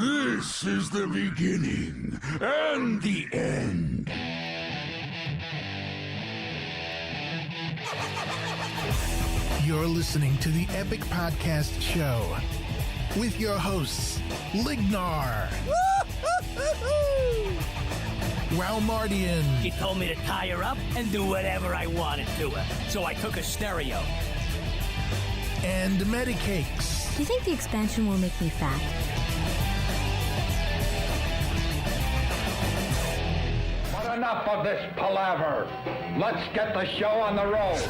This is the beginning and the end. You're listening to the Epic Podcast Show with your hosts, Lignar, WoWMartiean, She told me to tie her up and do whatever I wanted to her. So I took a stereo. and Medicakes. Do you think the expansion will make me fat? But enough of this palaver. Let's get the show on the road.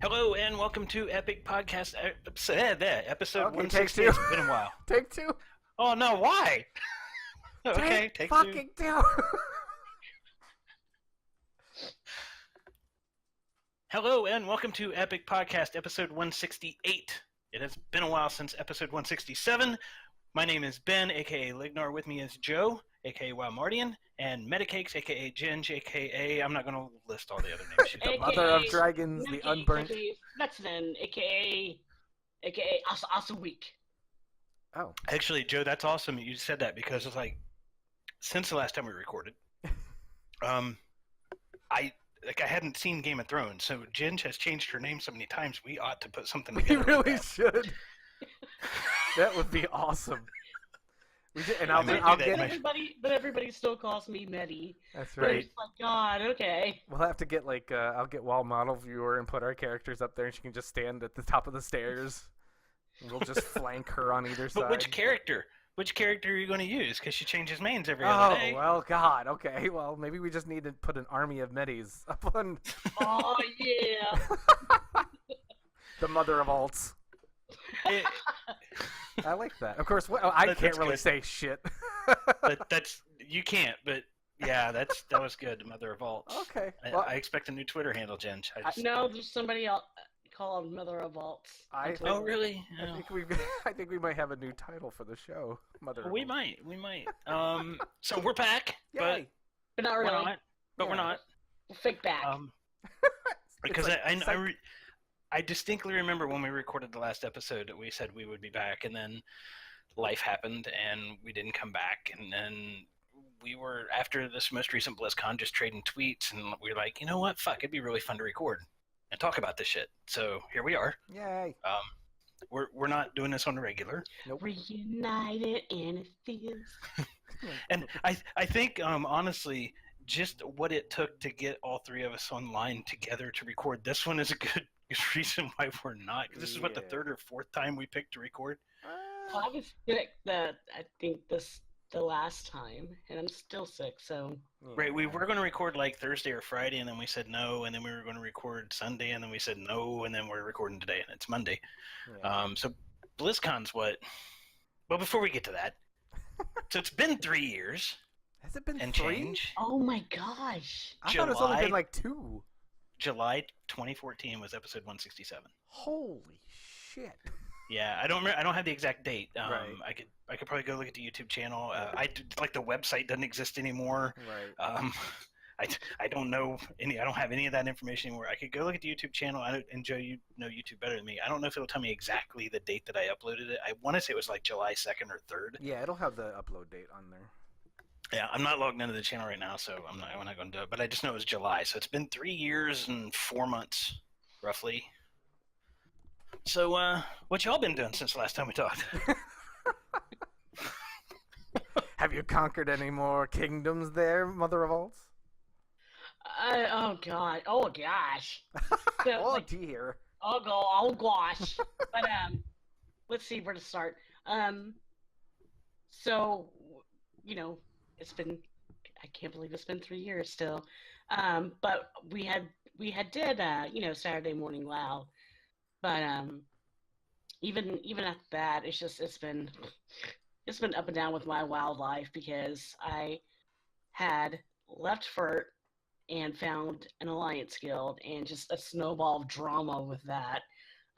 Hello and welcome to Epic Podcast episode Okay, 160. take It's two. been a while. Take two. Oh no, why? Okay, take two. fucking two. Hello and welcome to Epic Podcast episode 168. It has been a while since episode 167. My name is Ben, aka Lignar. With me is Joe, aka WoWMartiean, and Medicakes, aka Ginge, aka I'm not going to list all the other names. She's The the mother of dragons, the unburnt. Metzman, aka Awesome Week. Oh, Actually, Joe, that's awesome that you said that because it's like since the last time we recorded, I hadn't seen Game of Thrones, so Ginge has changed her name so many times. We ought to put something we together. really should. That would be awesome. We should, and I might do I'll that get. next- But everybody still calls me Medi. That's But right. it's like, God, okay. We'll have to get like I'll get Wall Model Viewer and put our characters up there, and she can just stand at the top of the stairs. And we'll just flank her on either side. But which character? Which character are you going to use? Because she changes mains every other day. Oh well, God. Okay, well maybe we just need to put an army of Medis up on Oh, yeah. the mother of alts. It- I like that. Of course, I That's can't really good. say shit. that's you can't. But yeah, that was good. Mother of Vaults. Okay. I, Well, I expect a new Twitter handle, Ginge. I just, No, there's somebody else called Mother of Vaults. Oh really? I Oh. think I think we might have a new title for the show. Mother. We of might. So we're back, but Yay. But not we're really. not. But we're Yeah. not. Fake back. Because like I distinctly remember when we recorded the last episode that we said we would be back, and then life happened, and we didn't come back, and then we were, after this most recent BlizzCon, just trading tweets, and we were like, you know what, fuck, it'd be really fun to record and talk about this shit. So here we are. Yay. We're not doing this on the regular, Reunited and it feels. and I think honestly, just what it took to get all three of us online together to record this one is a good reason why we're not. 'Cause this is what, the Yeah. third or fourth time we picked to record. I was sick I think the last time, and I'm still sick, so. Right, we were going to record like Thursday or Friday, and then we said no, and then we were going to record Sunday, and then we said no, and then we're recording today, and it's Monday. Yeah. So BlizzCon's what? Well, before we get to that, so it's been 3 years Has it been and 3? change. Oh my gosh. I thought it's only been July. like 2. July 2014 was episode 167. Holy shit. Yeah, I don't have the exact date. Right. I could probably go look at the YouTube channel. Like the website doesn't exist anymore. Right. I don't know any. I don't have any of that information anymore. I could go look at the YouTube channel. And Joe, you know YouTube better than me. I don't know if it'll tell me exactly the date that I uploaded it. I want to say it was like July 2nd or 3rd. Yeah, it'll have the upload date on there. Yeah, I'm not logged into the channel right now, so I'm not going to do it. But I just know it was July, so it's been 3 years and 4 months, roughly. So, what y'all been doing since the last time we talked? Have you conquered any more kingdoms there, Mother of Alts? Oh god. Oh gosh. So, Oh like, dear. oh gosh. But let's see where to start. So it's been, I can't believe it's been 3 years still. But we had did Saturday morning WoW. But even after that, it's been up and down with my WoW life because I had left FERT and found an Alliance guild and just a snowball of drama with that.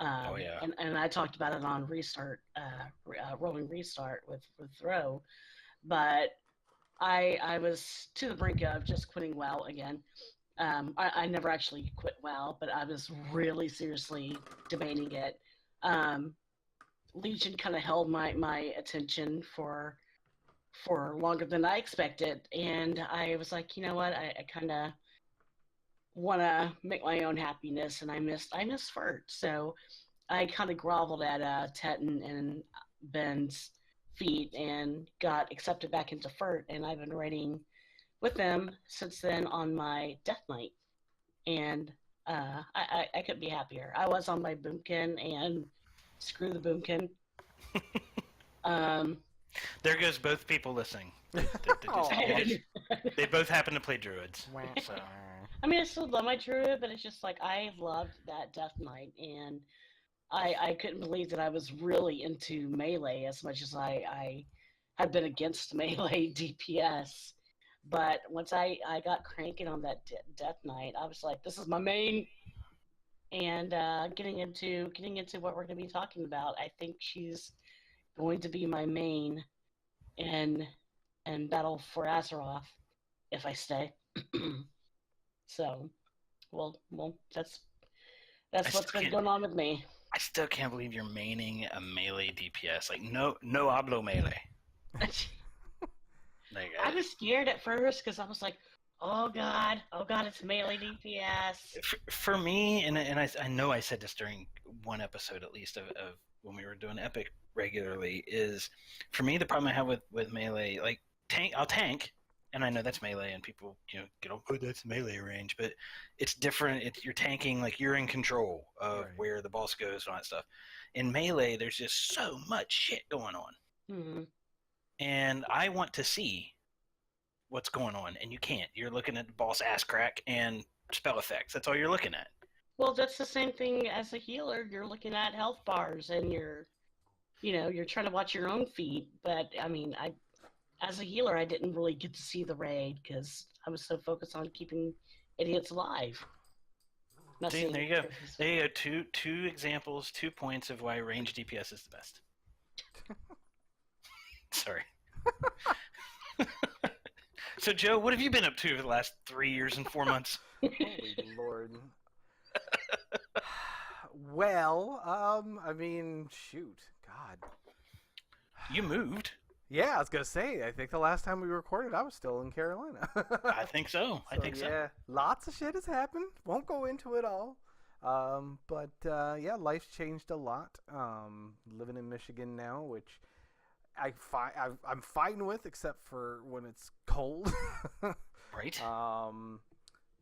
Oh, yeah. And I talked about it on Restart, Rolling Restart with Throw. But I was to the brink of just quitting WoW again. I never actually quit WoW, but I was really seriously debating it. Legion kind of held my attention for longer than I expected, and I was like, you know what, I kind of want to make my own happiness, and I missed Furt, so I kind of groveled at Teton and Ben's feet and got accepted back into Furt, and I've been raiding with them since then on my Death Knight, and I couldn't be happier. I was on my Boomkin, and screw the Boomkin. There goes both people listening. They both happen to play druids. So. I mean, I still love my druid, but it's just like I loved that Death Knight, and I couldn't believe that I was really into melee as much as I had been against melee DPS. But once I got cranking on that Death Knight, I was like, this is my main. And getting into what we're going to be talking about, I think she's going to be my main in Battle for Azeroth if I stay. So, well, that's what's been going on with me. I still can't believe you're maining a melee DPS. Like, no hablo melee. I was scared at first because I was like, oh god, it's melee DPS. For me, and I know I said this during one episode at least of when we were doing Epic regularly, is for me the problem I have with melee, like I'll tank, and I know that's melee, and people get oh that's melee range, but it's different. You're tanking, like you're in control of where the boss goes and all that stuff. In melee, there's just so much shit going on. Mm-hmm. And I want to see what's going on, and you can't. You're looking at the boss ass crack and spell effects. That's all you're looking at. Well, that's the same thing as a healer. You're looking at health bars, and you're trying to watch your own feet. But I mean, as a healer, I didn't really get to see the raid because I was so focused on keeping idiots alive. See, there you go. There you go. Two examples, 2 points of why range DPS is the best. Sorry. So, Joe, what have you been up to for the last 3 years and 4 months? Holy Lord. Well, I mean, shoot. God. You moved. Yeah, I was going to say, I think the last time we recorded, I was still in Carolina. I think so. I think so. Yeah, lots of shit has happened. Won't go into it all. But yeah, life's changed a lot. Living in Michigan now, which I'm fine with, except for when it's cold. Right.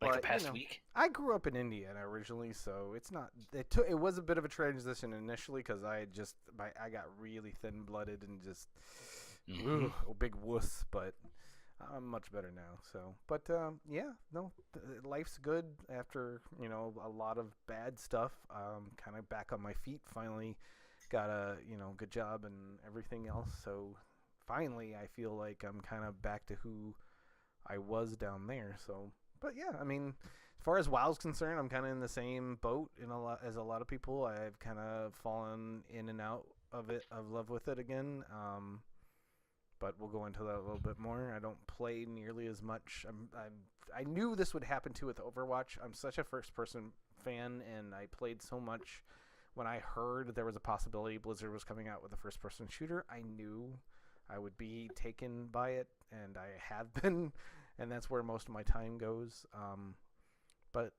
Like the past week. I grew up in Indiana originally, so it's not. It was a bit of a transition initially because I got really thin-blooded and just a big wuss. But I'm much better now. So, but yeah, no, life's good after a lot of bad stuff. Kind of back on my feet finally. Got a good job and everything else, so finally I feel like I'm kind of back to who I was down there. So, but yeah, I mean, as far as WoW's concerned, I'm kind of in the same boat as a lot of people. I've kind of fallen in and out of love with it again. But we'll go into that a little bit more. I don't play nearly as much. I knew this would happen too with Overwatch. I'm such a first-person fan, and I played so much. When I heard there was a possibility Blizzard was coming out with a first-person shooter, I knew I would be taken by it, and I have been, and that's where most of my time goes. But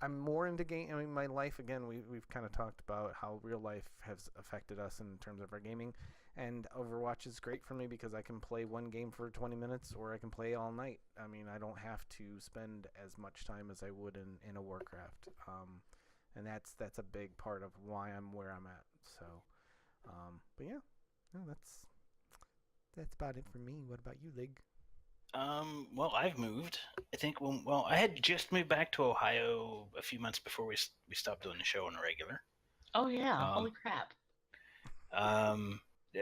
I'm more into game. I mean, my life again. We've kind of talked about how real life has affected us in terms of our gaming, and Overwatch is great for me because I can play one game for 20 minutes, or I can play all night. I mean, I don't have to spend as much time as I would in a Warcraft. And that's a big part of why I'm where I'm at. So, but yeah, no, that's about it for me. What about you, Lig? Well, I've moved. I think I had just moved back to Ohio a few months before we stopped doing the show on a regular. Oh yeah, holy crap. And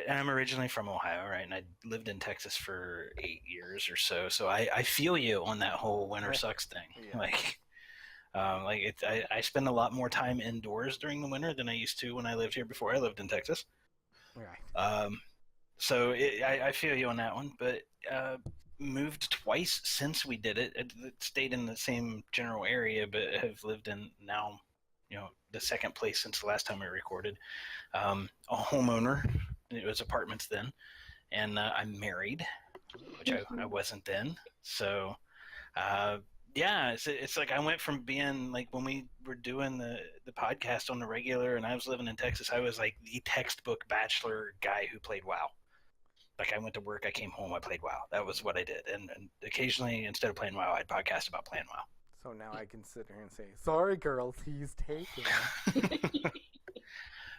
I'm originally from Ohio, right? And I lived in Texas for 8 years or so. So I feel you on that whole winter sucks thing. Yeah. I spend a lot more time indoors during the winter than I used to when I lived here before I lived in Texas. Right. So I feel you on that one. But moved twice since we did it. It stayed in the same general area, but have lived in now, the second place since the last time we recorded. A homeowner. It was apartments then. And I'm married, which I wasn't then. So, it's like I went from being like when we were doing the podcast on the regular and I was living in Texas, I was like the textbook bachelor guy who played WoW. Like I went to work, I came home, I played WoW. That was what I did. And occasionally, instead of playing WoW, I'd podcast about playing WoW. So now I can sit here and say, sorry, girls, he's taken.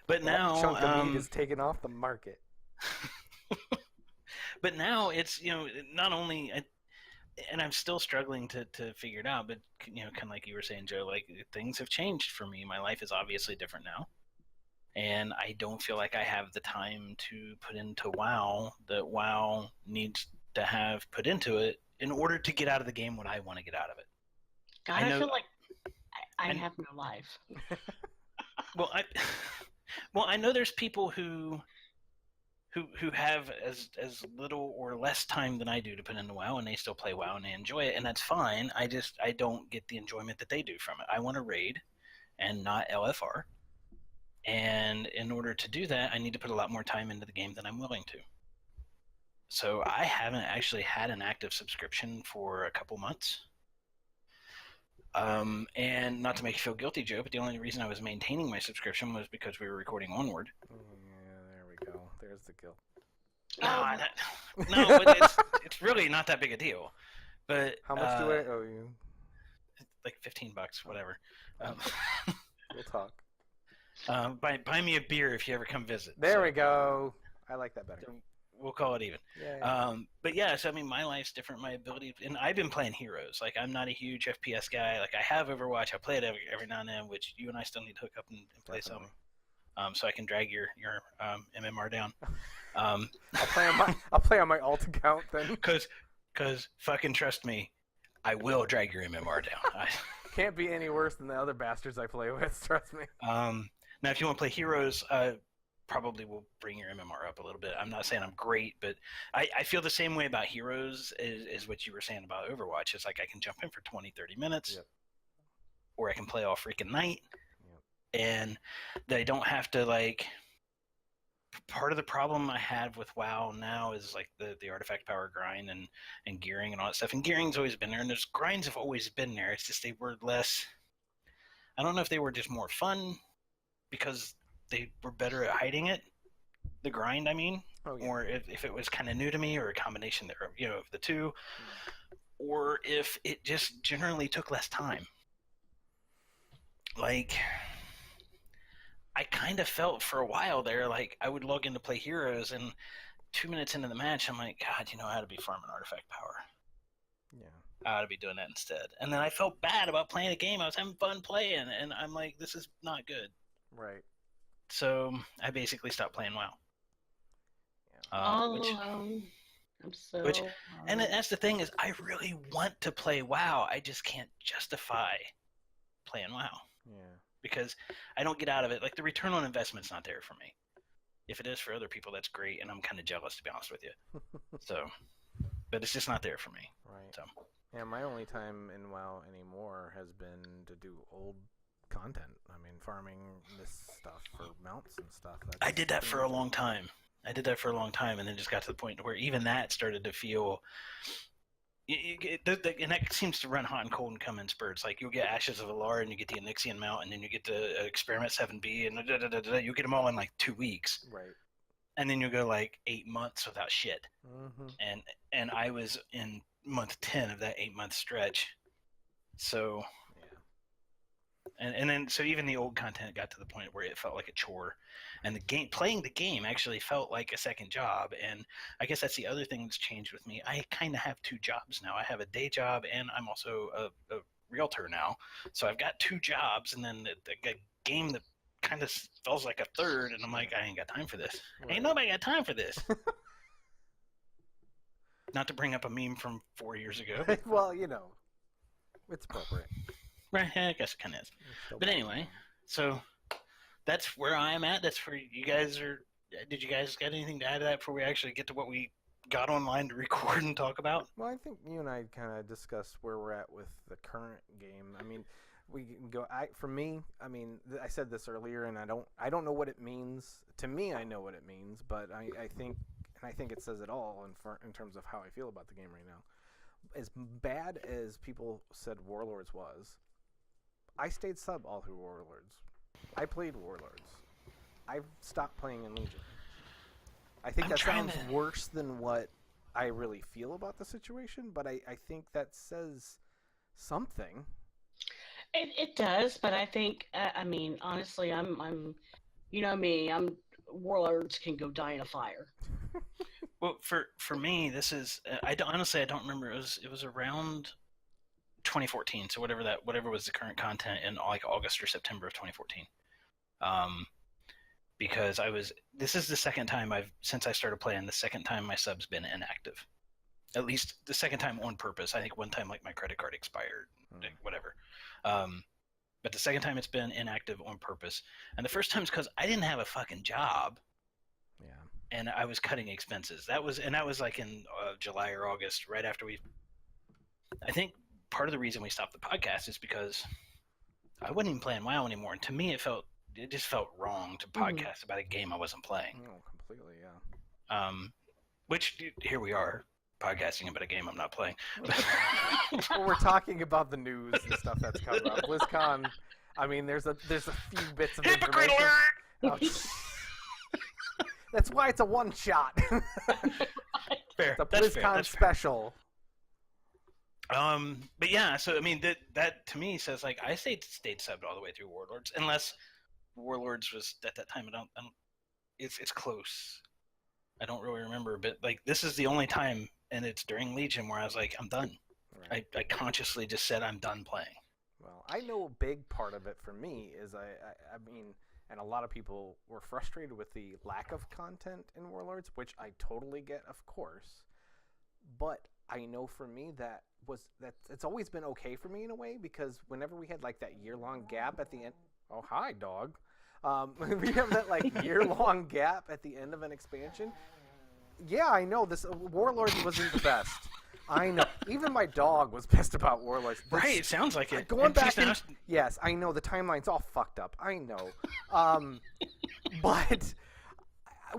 But now... chunk of meat is taken off the market. But now it's, not only... And I'm still struggling to figure it out, but, kind of like you were saying, Joe, like things have changed for me. My life is obviously different now. And I don't feel like I have the time to put into WoW that WoW needs to have put into it in order to get out of the game what I want to get out of it. God, I feel like I have no life. Well, I know there's people who have as little or less time than I do to put into WoW, and they still play WoW and they enjoy it, and that's fine. I don't get the enjoyment that they do from it. I want to raid and not LFR. And in order to do that, I need to put a lot more time into the game than I'm willing to. So I haven't actually had an active subscription for a couple months. And not to make you feel guilty, Joe, but the only reason I was maintaining my subscription was because we were recording Onward. Yeah, there we go. There's the guilt. No, but it's really not that big a deal. But how much do I owe you? Like $15, whatever. We'll talk. Buy me a beer if you ever come visit. There we go. I like that better. So we'll call it even. Yeah. But yeah, so I mean, my life's different. My ability, and I've been playing Heroes. Like, I'm not a huge FPS guy. Like, I have Overwatch. I play it every now and then, which you and I still need to hook up and play some. So I can drag your MMR down. I'll play on my alt account then. Because fucking trust me, I will drag your MMR down. Can't be any worse than the other bastards I play with. Trust me. Now, if you want to play Heroes, probably will bring your MMR up a little bit. I'm not saying I'm great, but I feel the same way about Heroes as what you were saying about Overwatch. It's like I can jump in for 20, 30 minutes, or I can play all freaking night, and they don't have to, like... Part of the problem I have with WoW now is like the artifact power grind and gearing and all that stuff. And gearing's always been there, and those grinds have always been there. It's just they were less... I don't know if they were just more fun because they were better at hiding it, the grind, I mean, or if it was kind of new to me, or a combination there, of the two, or if it just generally took less time. Like, I kind of felt for a while there, like I would log in to play Heroes, and 2 minutes into the match, I'm like, God, I ought to be farming artifact power. Yeah. I ought to be doing that instead. And then I felt bad about playing a game. I was having fun playing, and I'm like, this is not good. Right. So I basically stopped playing WoW. And that's the thing is, I really want to play WoW. I just can't justify playing WoW. Yeah. Because I don't get out of it. Like, the return on investment's not there for me. If it is for other people, that's great, and I'm kind of jealous, to be honest with you. So, but it's just not there for me. Right. So. Yeah, my only time in WoW anymore has been to do old content. I mean, farming this stuff for mounts and stuff. I did that for a long time. And then just got to the point where even that started to feel... and that seems to run hot and cold and come in spurts. Like, you'll get Ashes of Alar, and you get the Onyxian mount, and then you get the Experiment 7B, and you get them all in like 2 weeks. Right. And then you'll go like 8 months without shit. Mm-hmm. And I was in month 10 of that 8-month stretch. So... And then, so even the old content got to the point where it felt like a chore, and playing the game actually felt like a second job. And I guess that's the other thing that's changed with me. I kind of have 2 jobs now. I have a day job, and I'm also a realtor now. So I've got 2 jobs, and then a game that kind of feels like a third, and I'm like, I ain't got time for this. Right. Ain't nobody got time for this. Not to bring up a meme from 4 years ago. Well, it's appropriate. Right, I guess it kind of is. But anyway, so that's where I'm at. That's where you guys are. Did you guys got anything to add to that before we actually get to what we got online to record and talk about? Well, I think you and I kind of discussed where we're at with the current game. I mean, we can go. For me, I mean, I said this earlier, and I don't know what it means. To me, I know what it means, but I think it says it all in terms of how I feel about the game right now. As bad as people said Warlords was, I stayed sub all through Warlords. I played Warlords. I've stopped playing in Legion. I think that sounds worse than what I really feel about the situation, but I think that says something. It does, but I think I mean honestly, I'm you know me, I'm Warlords can go die in a fire. Well, for me, this is honestly I don't remember. It was around 2014, so whatever was the current content in like August or September of 2014. Because this is the second time since I started playing, the second time my sub's been inactive. At least the second time on purpose. I think one time like my credit card expired, whatever. But the second time it's been inactive on purpose. And the first time is because I didn't have a fucking job. Yeah. And I was cutting expenses. That was like in July or August, right after I think part of the reason we stopped the podcast is because I wasn't even playing WoW anymore. And to me, it just felt wrong to podcast about a game I wasn't playing. Oh, completely, yeah. Which here we are podcasting about a game I'm not playing. Well, we're talking about the news and stuff that's coming up. BlizzCon. I mean, there's a few bits of Hypocrite information. alert! Oh, that's why it's a one shot. Fair. The That's BlizzCon fair. special. But yeah, so I mean that to me says like I stayed subbed all the way through Warlords, unless Warlords was at that time. I don't. It's close. I don't really remember, but like this is the only time, and it's during Legion where I was like, I'm done. Right. I consciously just said I'm done playing. Well, I know a big part of it for me is I mean, and a lot of people were frustrated with the lack of content in Warlords, which I totally get, of course. But I know for me that it's always been okay for me in a way, because whenever we had like that year-long gap at the end. Oh, hi, dog. We have that like year-long gap at the end of an expansion. Yeah, I know this Warlords wasn't the best. I know. Even my dog was pissed about Warlords. Right, it sounds like it. Going back in, yes, I know the timeline's all fucked up. I know. But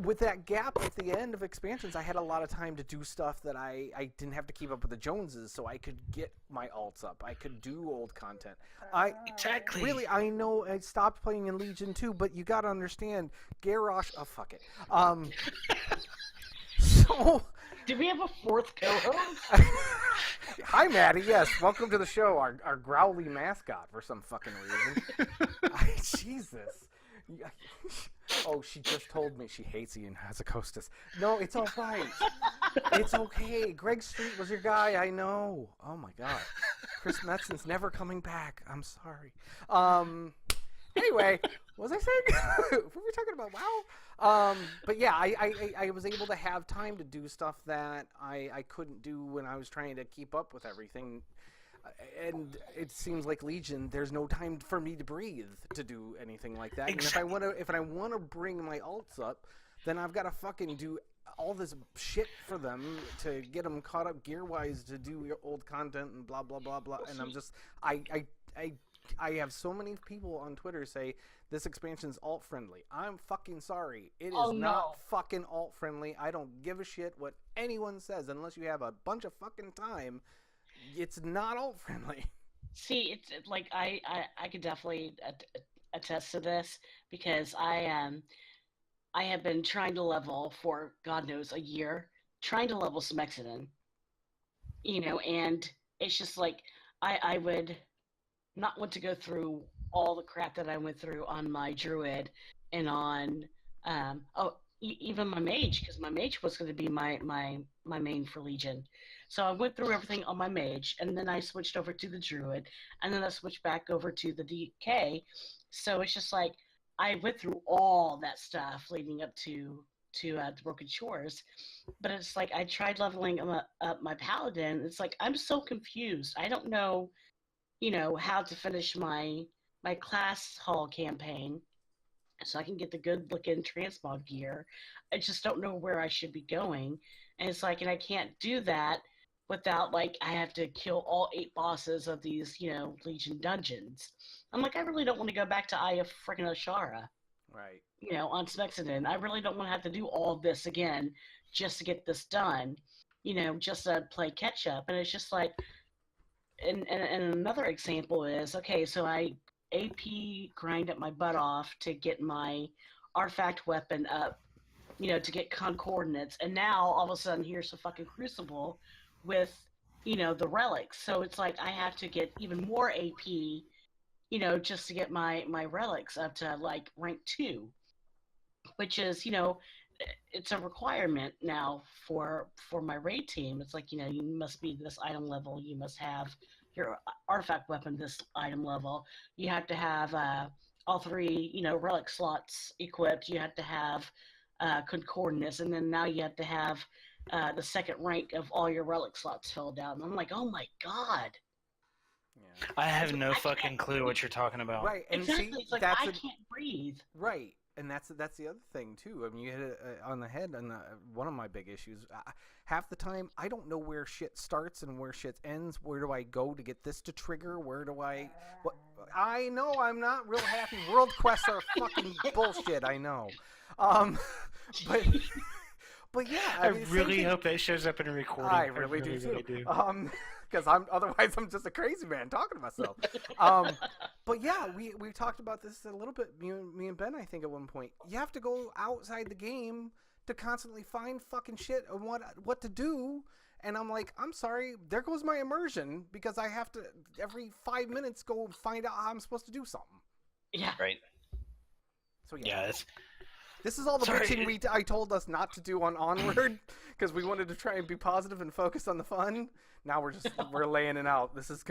with that gap at the end of expansions, I had a lot of time to do stuff that I didn't have to keep up with the Joneses, so I could get my alts up. I could do old content. Exactly. Really, I know I stopped playing in Legion too, but you gotta understand, Garrosh. Oh, fuck it. So. Do we have a fourth co-host? Hi, Maddie. Yes, welcome to the show. Our growly mascot for some fucking reason. Jesus. Oh, she just told me she hates Ian Hazacostas. No, it's all right. It's okay. Greg Street was your guy. I know. Oh my God. Chris Metson's never coming back. I'm sorry. Anyway, what was I saying? Were we talking about WoW? But yeah, I was able to have time to do stuff that I couldn't do when I was trying to keep up with everything. And it seems like Legion, there's no time for me to breathe to do anything like that. Exactly. And if I want to bring my alts up, then I've got to fucking do all this shit for them to get them caught up gear-wise to do your old content and blah blah blah blah. And I'm just I have so many people on Twitter say this expansion's alt-friendly. I'm fucking sorry. It is not fucking alt-friendly. I don't give a shit what anyone says unless you have a bunch of fucking time. It's not alt-friendly. See, it's like I could definitely attest to this, because I have been trying to level for God knows a year, trying to level some Exodus, and it's just like I would not want to go through all the crap that I went through on my druid and on even my mage, because my mage was going to be my main for Legion. So I went through everything on my mage, and then I switched over to the druid, and then I switched back over to the DK. So it's just like I went through all that stuff leading up to the Broken Shores, but it's like I tried leveling up my paladin. It's like I'm so confused. I don't know, how to finish my class hall campaign. so I can get the good looking transmog gear. I just don't know where I should be going. And it's like, and I can't do that without, like, I have to kill all 8 bosses of these, Legion dungeons. I'm like, I really don't want to go back to Aya freaking Ashara. Right. On Smexodon. I really don't want to have to do all this again just to get this done, just to play catch up. And it's just like, and another example is, okay, so I AP grind up my butt off to get my artifact weapon up, to get concordance. And now all of a sudden here's a fucking crucible with, the relics. So it's like I have to get even more AP, just to get my relics up to like rank 2, which is, it's a requirement now for my raid team. It's like, you must be this item level. You must have your artifact weapon this item level. You have to have all 3, relic slots equipped. You have to have concordance, and then now you have to have the second rank of all your relic slots filled out. And I'm like, oh my god. Yeah. I have no fucking clue what you're talking about. Right, and exactly. see, It's like that's I can't breathe. right, and that's the other thing too. I mean, you hit it on the head. And one of my big issues, half the time, I don't know where shit starts and where shit ends. Where do I go to get this to trigger? Where do I? What? I know I'm not real happy. World quests are fucking bullshit. I know, but. But yeah, I really hope that shows up in a recording. I really do too. Because otherwise I'm just a crazy man talking to myself. But yeah, we talked about this a little bit. Me and Ben, I think at one point, you have to go outside the game to constantly find fucking shit and what to do. And I'm like, I'm sorry, there goes my immersion because I have to every 5 minutes go find out how I'm supposed to do something. Yeah. Right. So yeah. This is all the bitching I told us not to do on Onward because we wanted to try and be positive and focus on the fun. Now we're laying it out. This is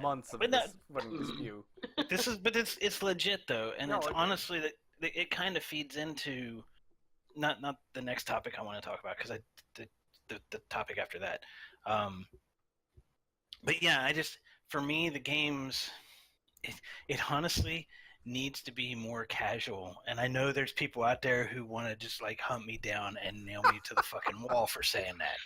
months of this fucking dispute. It's legit though, and it's honestly that it kind of feeds into not the next topic I want to talk about because the topic after that. But yeah, for me the games, it honestly needs to be more casual, and I know there's people out there who want to just like hunt me down and nail me to the fucking wall for saying that.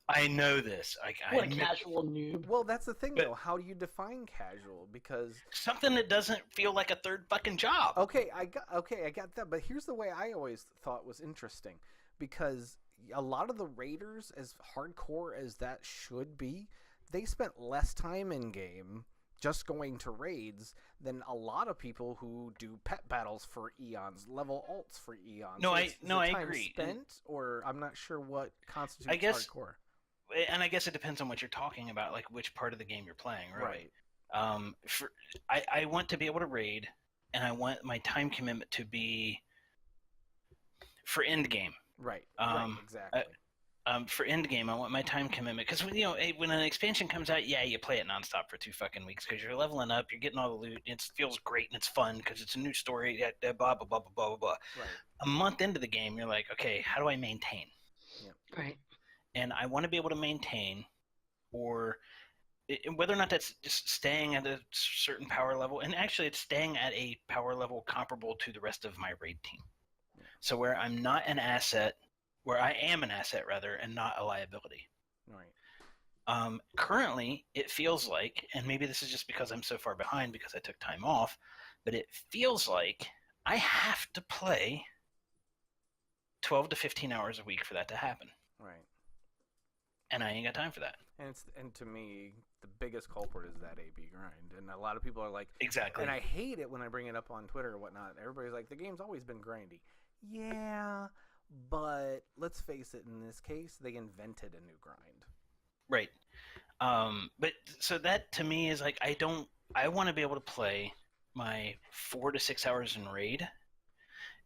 I know this. What a casual noob. Well, that's the thing though. How do you define casual? Because something that doesn't feel like a third fucking job. Okay, I got that. But here's the way I always thought was interesting, because a lot of the raiders, as hardcore as that should be, they spent less time in game just going to raids than a lot of people who do pet battles for eons, level alts for eons. I agree. Spent, or I'm not sure what constitutes hardcore. And I guess it depends on what you're talking about, like which part of the game you're playing, right? I want to be able to raid, and I want my time commitment to be for end game. Right. Exactly. For end game, I want my time commitment because when an expansion comes out, yeah, you play it nonstop for 2 fucking weeks because you're leveling up, you're getting all the loot, it feels great and it's fun because it's a new story. Blah blah blah blah blah blah. Right. A month into the game, you're like, okay, how do I maintain? Yeah. Right. And I want to be able to maintain, or whether or not that's just staying at a certain power level, and actually it's staying at a power level comparable to the rest of my raid team. Yeah. So where I'm not an asset. Where I am an asset, rather, and not a liability. Right. Currently, it feels like, and maybe this is just because I'm so far behind because I took time off, but it feels like I have to play 12 to 15 hours a week for that to happen. Right. And I ain't got time for that. And to me, the biggest culprit is that AB grind. And a lot of people are like... Exactly. And I hate it when I bring it up on Twitter or whatnot. Everybody's like, the game's always been grindy. Yeah... But let's face it, in this case, they invented a new grind. Right. But so that to me is like, I want to be able to play my 4 to 6 hours in raid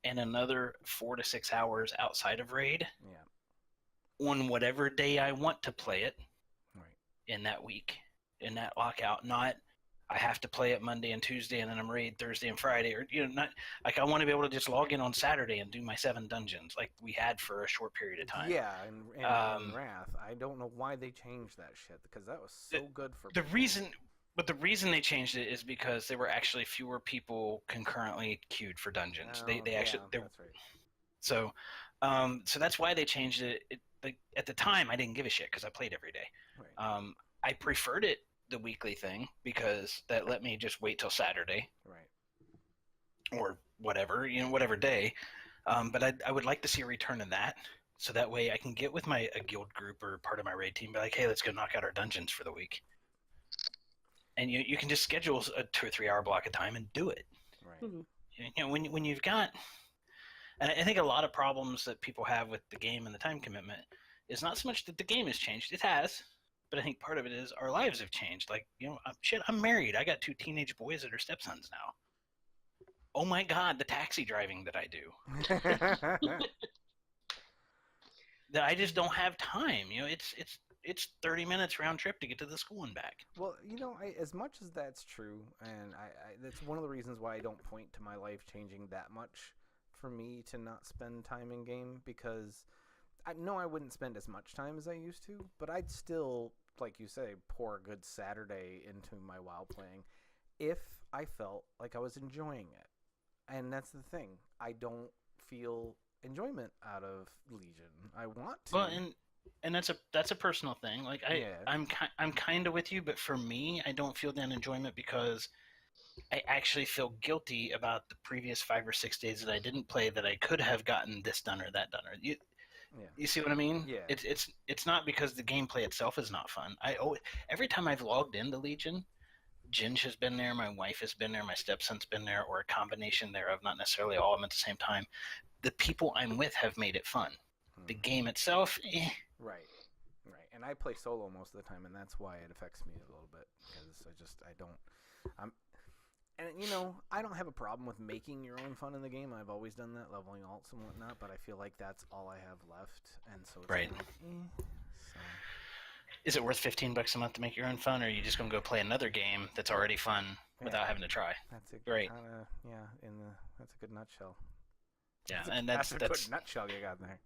and another 4 to 6 hours outside of raid. Yeah. On whatever day I want to play it. Right. In that week, in that lockout, not I have to play it Monday and Tuesday, and then I'm raid Thursday and Friday, or not like I want to be able to just log in on Saturday and do my 7 dungeons like we had for a short period of time. Yeah, and Wrath, I don't know why they changed that shit because that was so good for. The reason But the reason they changed it is because there were actually fewer people concurrently queued for dungeons. They actually that's right. So that's why they changed it. Like at the time, I didn't give a shit because I played every day. Right. I preferred it the weekly thing because that let me just wait till Saturday. Right. Or whatever, whatever day. But I would like to see a return of that. So that way I can get with a guild group or part of my raid team and be like, hey, let's go knock out our dungeons for the week. And you can just schedule a 2 or 3 hour block of time and do it. Right. Mm-hmm. When you've got, and I think a lot of problems that people have with the game and the time commitment is not so much that the game has changed. It has, but I think part of it is our lives have changed. Like, I'm married. I got 2 teenage boys that are stepsons now. Oh my God, the taxi driving that I do. That I just don't have time. It's 30 minutes round trip to get to the school and back. Well, as much as that's true, and that's one of the reasons why I don't point to my life changing that much for me to not spend time in game, because I know I wouldn't spend as much time as I used to, but I'd still, like you say, pour a good Saturday into my WoW playing if I felt like I was enjoying it. And that's the thing. I don't feel enjoyment out of Legion. I want to. Well, and that's a personal thing. Like I'm kind of with you, but for me, I don't feel that enjoyment because I actually feel guilty about the previous 5 or 6 days that I didn't play that I could have gotten this done or that done. Or you see what I mean? Yeah. It's not because the gameplay itself is not fun. Every time I've logged into Legion, Ginge has been there, my wife has been there, my stepson's been there, or a combination thereof, not necessarily all of them at the same time. The people I'm with have made it fun. The game itself, Right. And I play solo most of the time, and that's why it affects me a little bit, because I don't have a problem with making your own fun in the game. I've always done that, leveling alts and whatnot, but I feel like that's all I have left, and so it's right. So. Is it worth $15 a month to make your own fun, or are you just going to go play another game that's already fun without having to try? That's a great. That's a good nutshell. Yeah, that's a good nutshell you got there.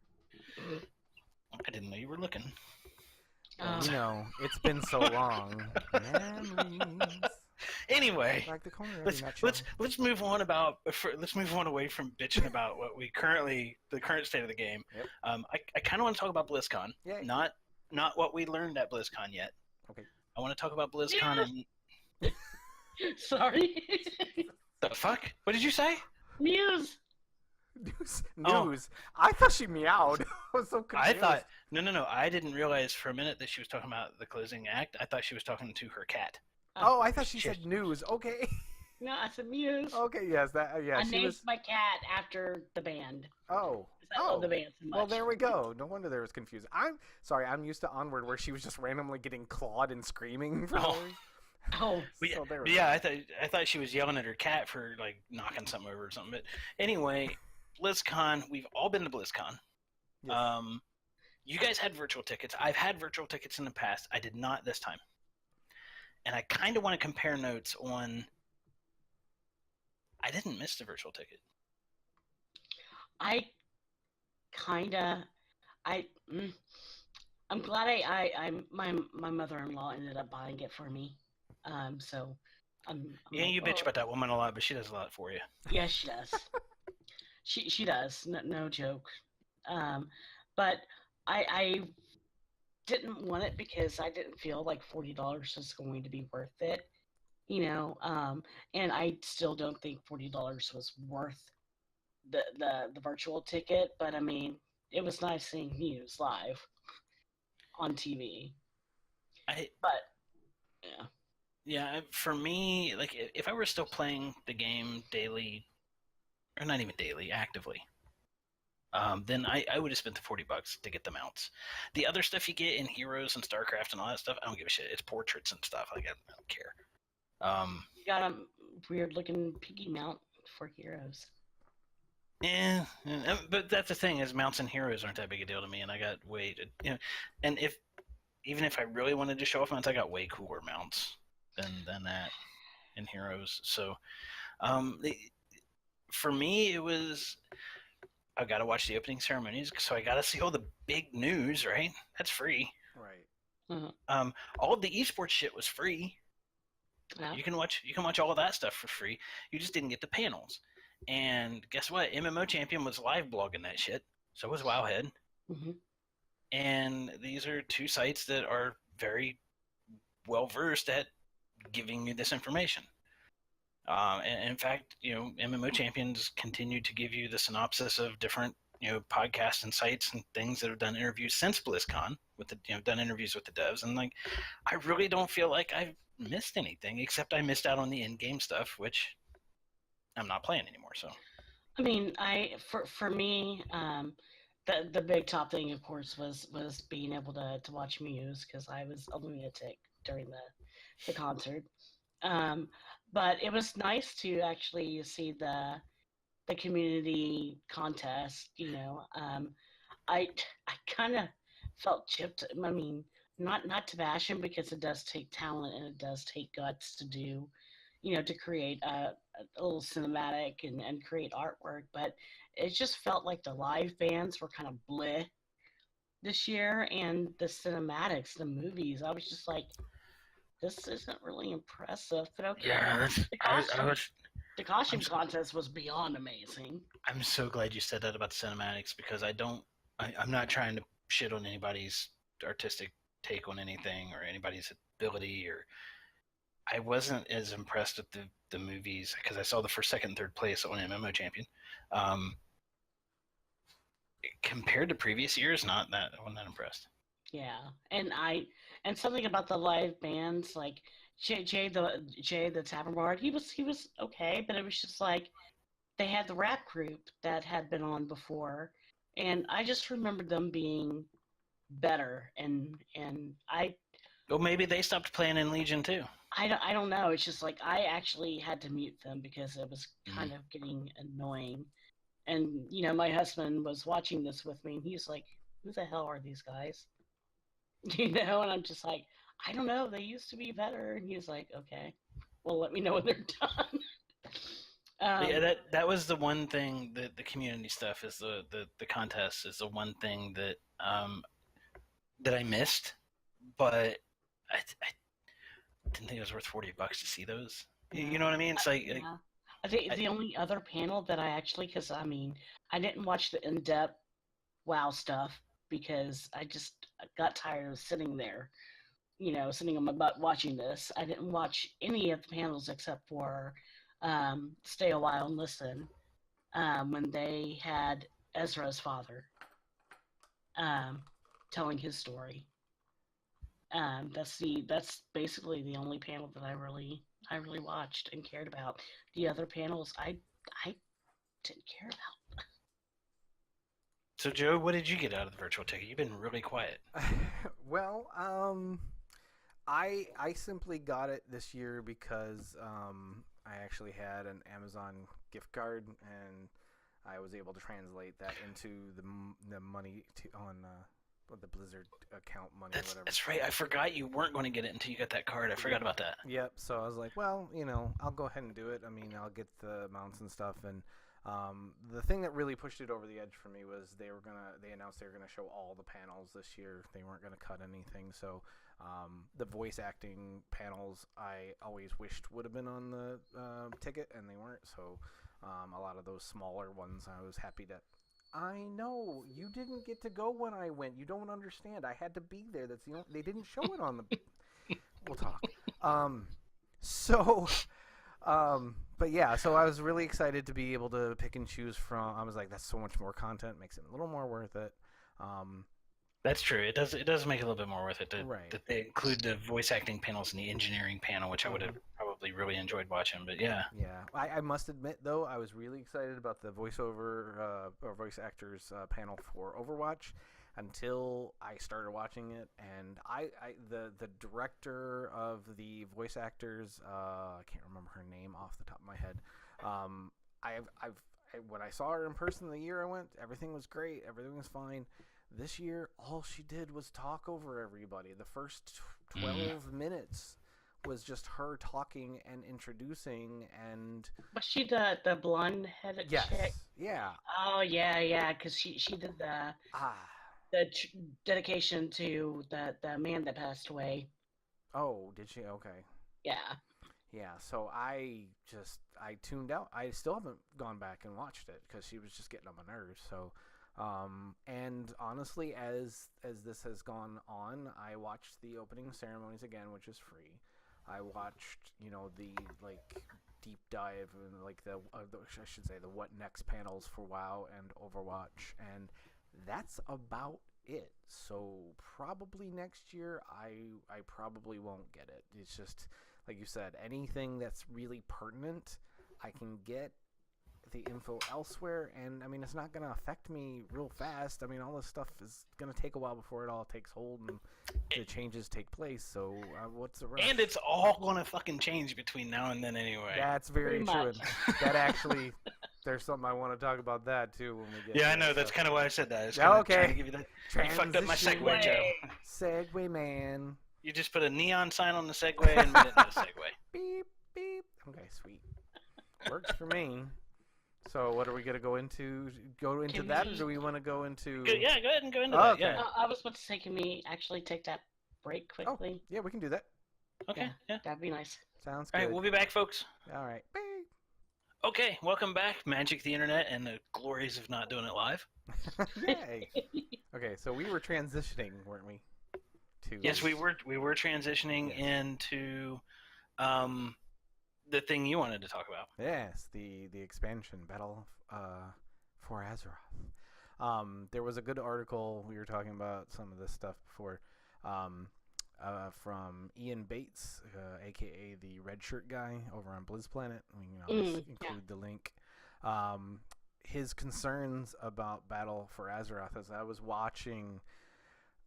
I didn't know you were looking. It's been so long. Memories. Anyway, like the corner let's move on away from bitching about what the current state of the game. Yep. I kind of want to talk about BlizzCon. Yeah. Not what we learned at BlizzCon yet. Okay. I want to talk about BlizzCon and Sorry. the fuck? What did you say? News. News. Oh. I thought she meowed. I was so confused. I thought no. I didn't realize for a minute that she was talking about the closing act. I thought she was talking to her cat. Oh, I thought she said news. Okay. No, I said Muse. Okay, yes, I named my cat after the band. Oh. I love the band so much. Well, there we go. No wonder there was confusion. I'm sorry. I'm used to Onward, where she was just randomly getting clawed and screaming. Oh. Yeah, I thought she was yelling at her cat for like knocking something over or something. But anyway, BlizzCon. We've all been to BlizzCon. Yes. You guys had virtual tickets. I've had virtual tickets in the past. I did not this time. And I kind of want to compare notes on. I didn't miss the virtual ticket. I'm glad my mother-in-law ended up buying it for me. So I'm you bitch about that woman a lot, but she does a lot for you. Yes, she does. she does. No joke. But I didn't want it because I didn't feel like $40 was going to be worth it. And I still don't think $40 was worth the virtual ticket, but I mean, it was nice seeing Muse live on TV. Yeah, for me, like if I were still playing the game daily, or not even daily, actively, then I would have spent the $40 to get the mounts. The other stuff you get in Heroes and StarCraft and all that stuff, I don't give a shit. It's portraits and stuff. Like I don't care. You got a weird-looking piggy mount for Heroes. Yeah, but that's the thing is mounts and Heroes aren't that big a deal to me, and I got and even if I really wanted to show off mounts, I got way cooler mounts than that in Heroes. So, for me, it was I got to watch the opening ceremonies, so I got to see all the big news. Right, that's free. Right. All of the esports shit was free. Yeah. You can watch all of that stuff for free. You just didn't get the panels. And guess what? MMO Champion was live blogging that shit. So was Wowhead. Mm-hmm. And these are two sites that are very well versed at giving you this information. And in fact, MMO Champions continue to give you the synopsis of different, podcasts and sites and things that have done interviews since BlizzCon with the, done interviews with the devs. And like, I really don't feel like I've missed anything except I missed out on the in-game stuff, which I'm not playing anymore. So, I mean, for me, the big top thing, of course, was being able to watch Muse because I was a lunatic during the concert. But it was nice to actually see the community contest. I kind of felt chipped. I mean, not to bash him because it does take talent and it does take guts to do, to create a little cinematic and create artwork. But it just felt like the live bands were kind of bleh this year, and the cinematics, the movies, I was just like, this isn't really impressive. But okay, yeah, the costume contest was beyond amazing. I'm so glad you said that about the cinematics because I'm not trying to shit on anybody's artistic take on anything or anybody's ability, or I wasn't as impressed with the movies because I saw the first, second, and third place on MMO Champion. Compared to previous years, I wasn't that impressed. Yeah, and something about the live bands, like Jay the Tavern Bard, he was okay, but it was just like they had the rap group that had been on before, and I just remembered them being better, and Well, maybe they stopped playing in Legion too. I don't know. It's just like I actually had to mute them because it was kind of getting annoying, and my husband was watching this with me, and he's like, "Who the hell are these guys?" And I'm just like, I don't know. They used to be better. And he's like, okay, well, let me know when they're done. Yeah, that was the one thing that the community stuff is the contest is the one thing that that I missed, but I didn't think it was worth $40 to see those. You know what I mean? It's like, yeah. I think the only other panel that I actually, because I didn't watch the in-depth WoW stuff because I just got tired of sitting there, sitting on my butt watching this. I didn't watch any of the panels except for Stay a While and Listen when they had Ezra's father telling his story. That's basically the only panel that I really watched and cared about. The other panels I didn't care about. So, Joe, what did you get out of the virtual ticket? You've been really quiet. Well, I simply got it this year because I actually had an Amazon gift card, and I was able to translate that into the money on the Blizzard account money or whatever. That's right. I forgot you weren't going to get it until you got that card. I forgot about that. Yep. So I was like, well, I'll go ahead and do it. I mean, I'll get the mounts and stuff, and the thing that really pushed it over the edge for me was they announced they were gonna show all the panels this year. They weren't gonna cut anything. So the voice acting panels I always wished would have been on the ticket, and they weren't. So a lot of those smaller ones, I was happy that. I know you didn't get to go when I went. You don't understand. I had to be there. That's they didn't show it on the. We'll talk. But yeah, so I was really excited to be able to pick and choose from. I was like, that's so much more content, makes it a little more worth it. That's true. It does make it a little bit more worth it right. that they include the voice acting panels and the engineering panel, which I would have probably really enjoyed watching. But yeah. Yeah, I must admit though, I was really excited about the voiceover or voice actors panel for Overwatch until I started watching it, and the director of the voice actors, I can't remember her name off the top of my head. When I saw her in person the year I went, everything was great, everything was fine. This year, all she did was talk over everybody. The first 12 minutes was just her talking and introducing, and was she the blonde-headed chick? Yeah. Oh yeah, because she did the dedication to the man that passed away. Oh, did she? Okay. Yeah. Yeah, so I tuned out. I still haven't gone back and watched it because she was just getting on my nerves. So, and honestly, as this has gone on, I watched the opening ceremonies again, which is free. I watched, the deep dive and I should say the what next panels for WoW and Overwatch, and that's about it. So probably next year, I probably won't get it. It's just like you said, anything that's really pertinent, I can get the info elsewhere, and I mean, it's not going to affect me real fast. I mean, all this stuff is going to take a while before it all takes hold and the changes take place, so what's the rush? And it's all going to fucking change between now and then anyway. That's very Pretty true. much. That actually, there's something I want to talk about that, too, when we get Yeah, I there, know. so. That's kind of why I said that. I was Yeah, kinda trying to okay. give you that. You fucked up my Transition. segue, Joe. Segway man. You just put a neon sign on the segue and made it not a segue. Beep, beep. Okay, sweet. Works for me. So what are we going to go into? Go into Can that, we- or do we want to go into... Yeah, go ahead and go into Oh, that. okay. Yeah. I was about to say, can we actually take that break Oh, quickly? yeah, we can do that. Okay. Yeah. That'd be nice. Sounds All good. right, we'll be back, folks. All right. Beep. Okay, welcome back, Magic the Internet and the glories of not doing it live. Yay. Okay, so we were transitioning, weren't we? To Yes, we were transitioning into the thing you wanted to talk about. Yes, the expansion battle for Azeroth. There was a good article. We were talking about some of this stuff before, from Ian Bates, aka the Red Shirt guy over on BlizzPlanet. We can always include the link. His concerns about Battle for Azeroth. As I was watching,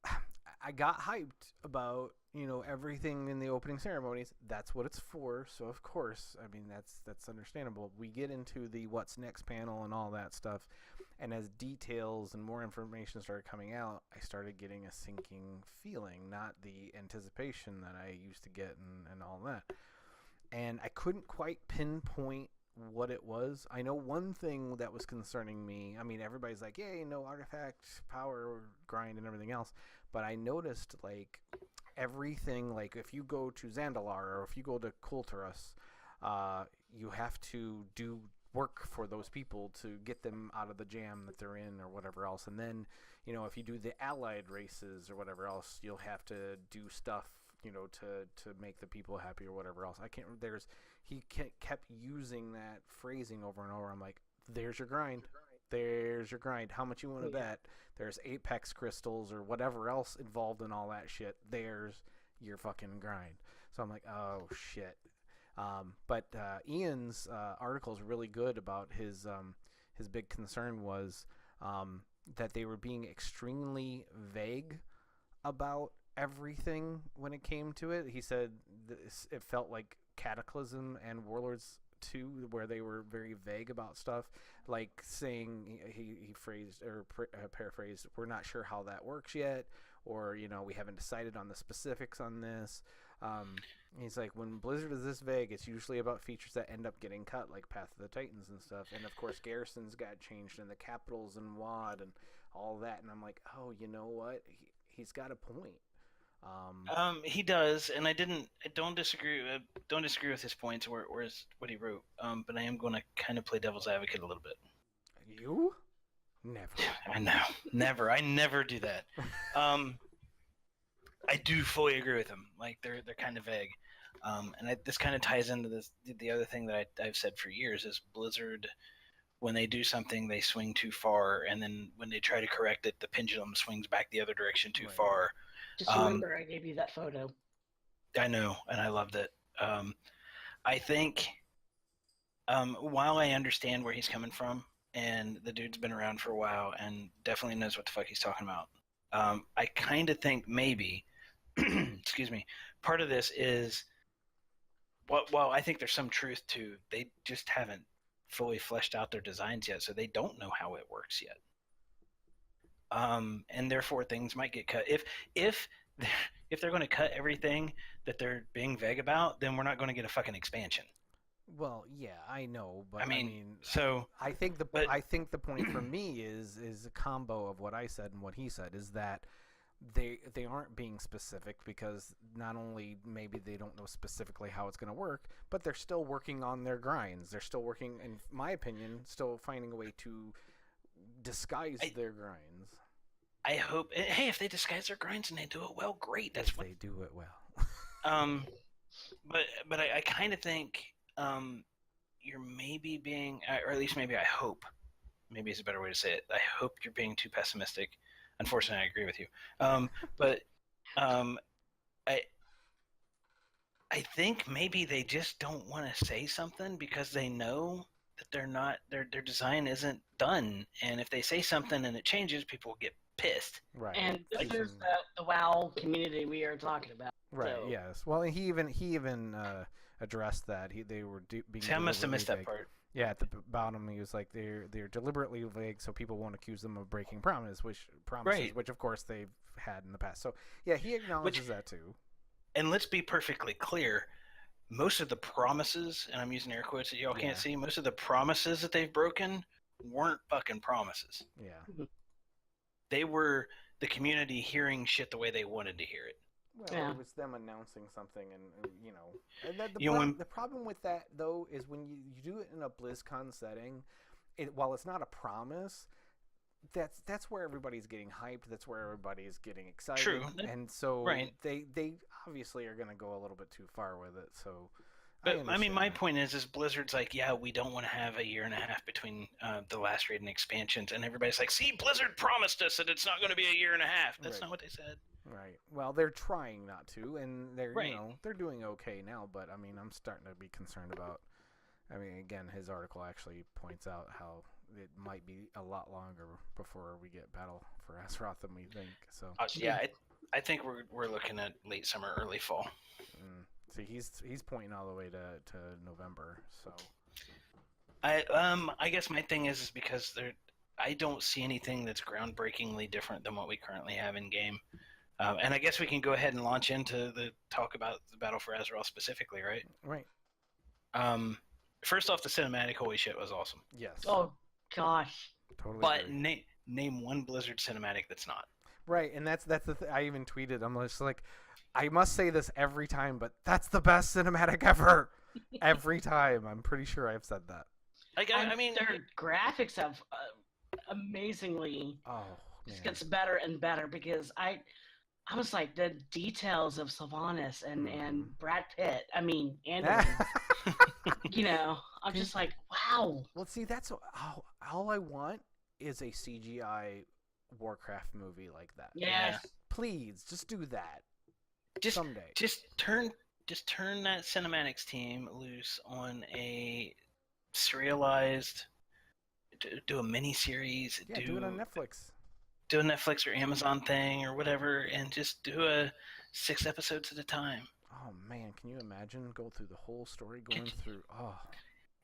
I got hyped about everything in the opening ceremonies. That's what it's for. So of course, I mean that's understandable. We get into the what's next panel and all that stuff, and as details and more information started coming out, I started getting a sinking feeling, not the anticipation that I used to get and all that. And I couldn't quite pinpoint what it was. I know one thing that was concerning me. I mean, everybody's like, "Yay, no artifact power grind and everything else," but I noticed everything, if you go to Zandalar or if you go to Kulturas, you have to do work for those people to get them out of the jam that they're in or whatever else. And then, if you do the allied races or whatever else, you'll have to do stuff, to make the people happy or whatever else. He kept using that phrasing over and over. I'm like, there's your grind. There's your grind. How much you want to bet? There's Apex crystals or whatever else involved in all that shit. There's your fucking grind. So I'm like, oh shit. But Ian's article is really good about his big concern was that they were being extremely vague about everything when it came to it. He said it felt like Cataclysm and Warlords 2, where they were very vague about stuff, like saying he phrased or paraphrased, "We're not sure how that works yet," or we haven't decided on the specifics on this. He's like, when Blizzard is this vague, it's usually about features that end up getting cut, like Path of the Titans and stuff. And of course, Garrisons got changed, and the capitals and WoD and all that. And I'm like, oh, you know what? He's got a point. He does, and I don't disagree with his points or what he wrote. But I am going to kind of play devil's advocate a little bit. You? Never. I know, never. I never do that. I do fully agree with him. Like they're kind of vague, and this kind of ties into the other thing that I've said for years is Blizzard. When they do something, they swing too far, and then when they try to correct it, the pendulum swings back the other direction too far. Just remember, I gave you that photo. I know, and I loved it. I think while I understand where he's coming from, and the dude's been around for a while and definitely knows what the fuck he's talking about, I kind of think maybe, excuse me, part of this is, well, I think there's some truth to they just haven't fully fleshed out their designs yet, so they don't know how it works yet. And therefore things might get cut. If they're going to cut everything that they're being vague about, then we're not going to get a fucking expansion. Well, yeah, I know, but I mean I think the point for me is a combo of what I said and what he said, is that they aren't being specific because not only maybe they don't know specifically how it's going to work, but they're still working on their grinds. They're still working, in my opinion, still finding a way to disguise their grinds. I hope. Hey, if they disguise their grinds and they do it well, great. That's if what they do it well. But I kind of think you're maybe being, or at least maybe I hope, maybe it's a better way to say it. I hope you're being too pessimistic. Unfortunately, I agree with you. But I think maybe they just don't want to say something because they know that they're not their design isn't done, and if they say something and it changes, people will get pissed. Right. And this is the WoW community we are talking about. Right. So. Yes. Well, he even addressed that they were being. See, I must have missed that vague. part. Yeah, at the bottom, he was like, they're deliberately vague so people won't accuse them of breaking promises, which of course they've had in the past. So yeah, he acknowledges that too. And let's be perfectly clear, most of the promises, and I'm using air quotes that y'all can't see, most of the promises that they've broken weren't fucking promises. Yeah. They were the community hearing shit the way they wanted to hear it. Well, it was them announcing something, and the problem with that though is when you do it in a BlizzCon setting, while it's not a promise, that's where everybody's getting hyped. That's where everybody's getting excited. True, and so they obviously are going to go a little bit too far with it. So, but I mean, my point is Blizzard's like, yeah, we don't want to have a year and a half between the last raid and expansions, and everybody's like, see, Blizzard promised us that it's not going to be a year and a half. That's not what they said. Right. Well, they're trying not to, and they're they're doing okay now. But I mean, I'm starting to be concerned about. I mean, again, his article actually points out how it might be a lot longer before we get Battle for Azeroth than we think. So yeah, I think we're looking at late summer, early fall. See, he's pointing all the way to November. So I guess my thing is because I don't see anything that's groundbreakingly different than what we currently have in game. And I guess we can go ahead and launch into the talk about the Battle for Azeroth specifically, right? Right. First off, the cinematic, holy shit, was awesome. Yes. Oh gosh. Totally. But name one Blizzard cinematic that's not. Right, and that's the I even tweeted. I'm just like, I must say this every time, but that's the best cinematic ever. Every time, I'm pretty sure I've said that. I mean, their graphics have amazingly. Just gets better and better because I was like the details of Sylvanas and Brad Pitt. I mean, and I'm just like, wow. Well, see, that's all I want is a CGI Warcraft movie like that. Yes. Yeah. Please, just do that. Someday. Just turn that cinematics team loose on a serialized. Do a mini series. Yeah, do it on Netflix. Do a Netflix or Amazon thing or whatever, and just do a 6 episodes at a time. Oh man, can you imagine go through the whole story through? Oh,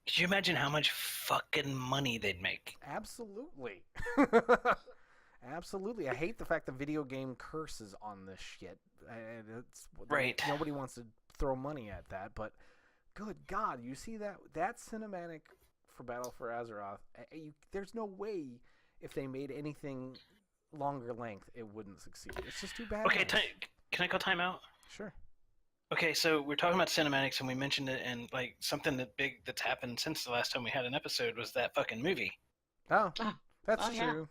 could you imagine how much fucking money they'd make? Absolutely. Absolutely. I hate the fact the video game curses on this shit. Right. Nobody wants to throw money at that, but good God, you see that cinematic for Battle for Azeroth? There's no way if they made anything longer length, it wouldn't succeed. It's just too bad. Okay, can I call time out? Sure. Okay, so we're talking about cinematics, and we mentioned it, and like something that's happened since the last time we had an episode was that fucking movie. Oh, that's true.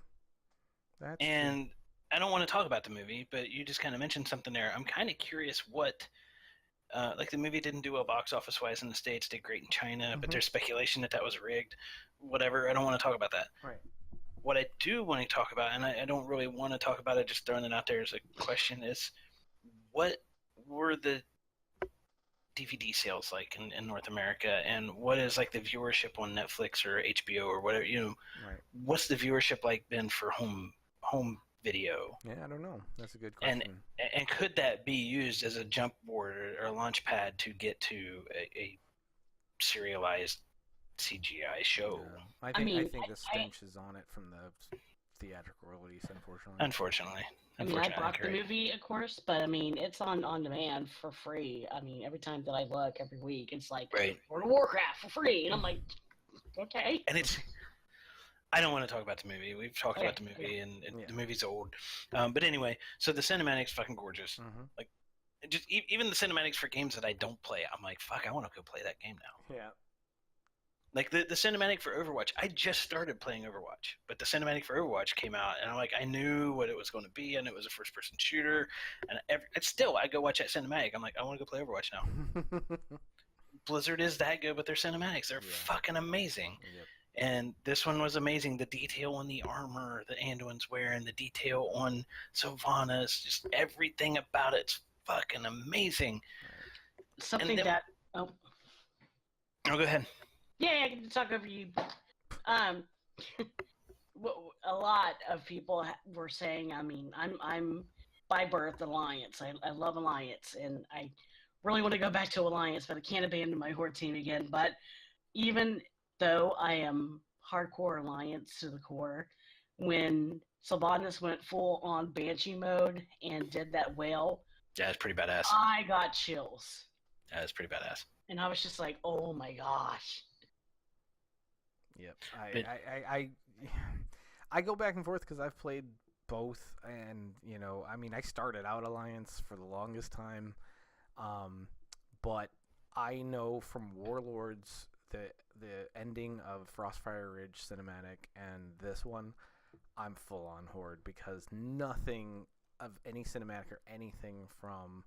Yeah. And I don't want to talk about the movie, but you just kind of mentioned something there. I'm kind of curious what, like the movie didn't do well box office wise in the States, did great in China, but there's speculation that was rigged. Whatever, I don't want to talk about that. Right. What I do want to talk about, and I don't really want to talk about it, just throwing it out there as a question, is what were the DVD sales like in North America, and what is like the viewership on Netflix or HBO or whatever, Right. What's the viewership like been for home video? Yeah, I don't know. That's a good question. And could that be used as a jump board or a launch pad to get to a serialized CGI show? Yeah. I think the stench is on it from the theatrical release, unfortunately. I mean, I bought the movie, of course, but I mean, it's on demand for free. I mean, every time that I look every week, it's like, World of Warcraft for free, and I'm like, okay. And it's, I don't want to talk about the movie. We've talked about the movie, and the movie's old. But anyway, so the cinematic's fucking gorgeous. Like, just even the cinematics for games that I don't play, I'm like, fuck, I want to go play that game now. Yeah. Like the cinematic for Overwatch, I just started playing Overwatch, but the cinematic for Overwatch came out, and I'm like, I knew what it was going to be, and it was a first-person shooter, and still, I go watch that cinematic. I'm like, I want to go play Overwatch now. Blizzard is that good with their cinematics; they're fucking amazing. Yep. And this one was amazing. The detail on the armor that Anduin's wearing, the detail on Sylvanas, just everything about it's fucking amazing. Something then, that oh, go ahead. Yeah, I can talk over you. A lot of people were saying, I mean, I'm by birth Alliance. I love Alliance, and I really want to go back to Alliance, but I can't abandon my Horde team again. But even though I am hardcore Alliance to the core, when Sylvanas went full on Banshee mode and did that whale, yeah, it's pretty badass. I got chills. Yeah, it's pretty badass. And I was just like, oh my gosh. Yep. I go back and forth because I've played both, and I mean, I started out Alliance for the longest time, but I know from Warlords the ending of Frostfire Ridge cinematic and this one, I'm full on Horde because nothing of any cinematic or anything from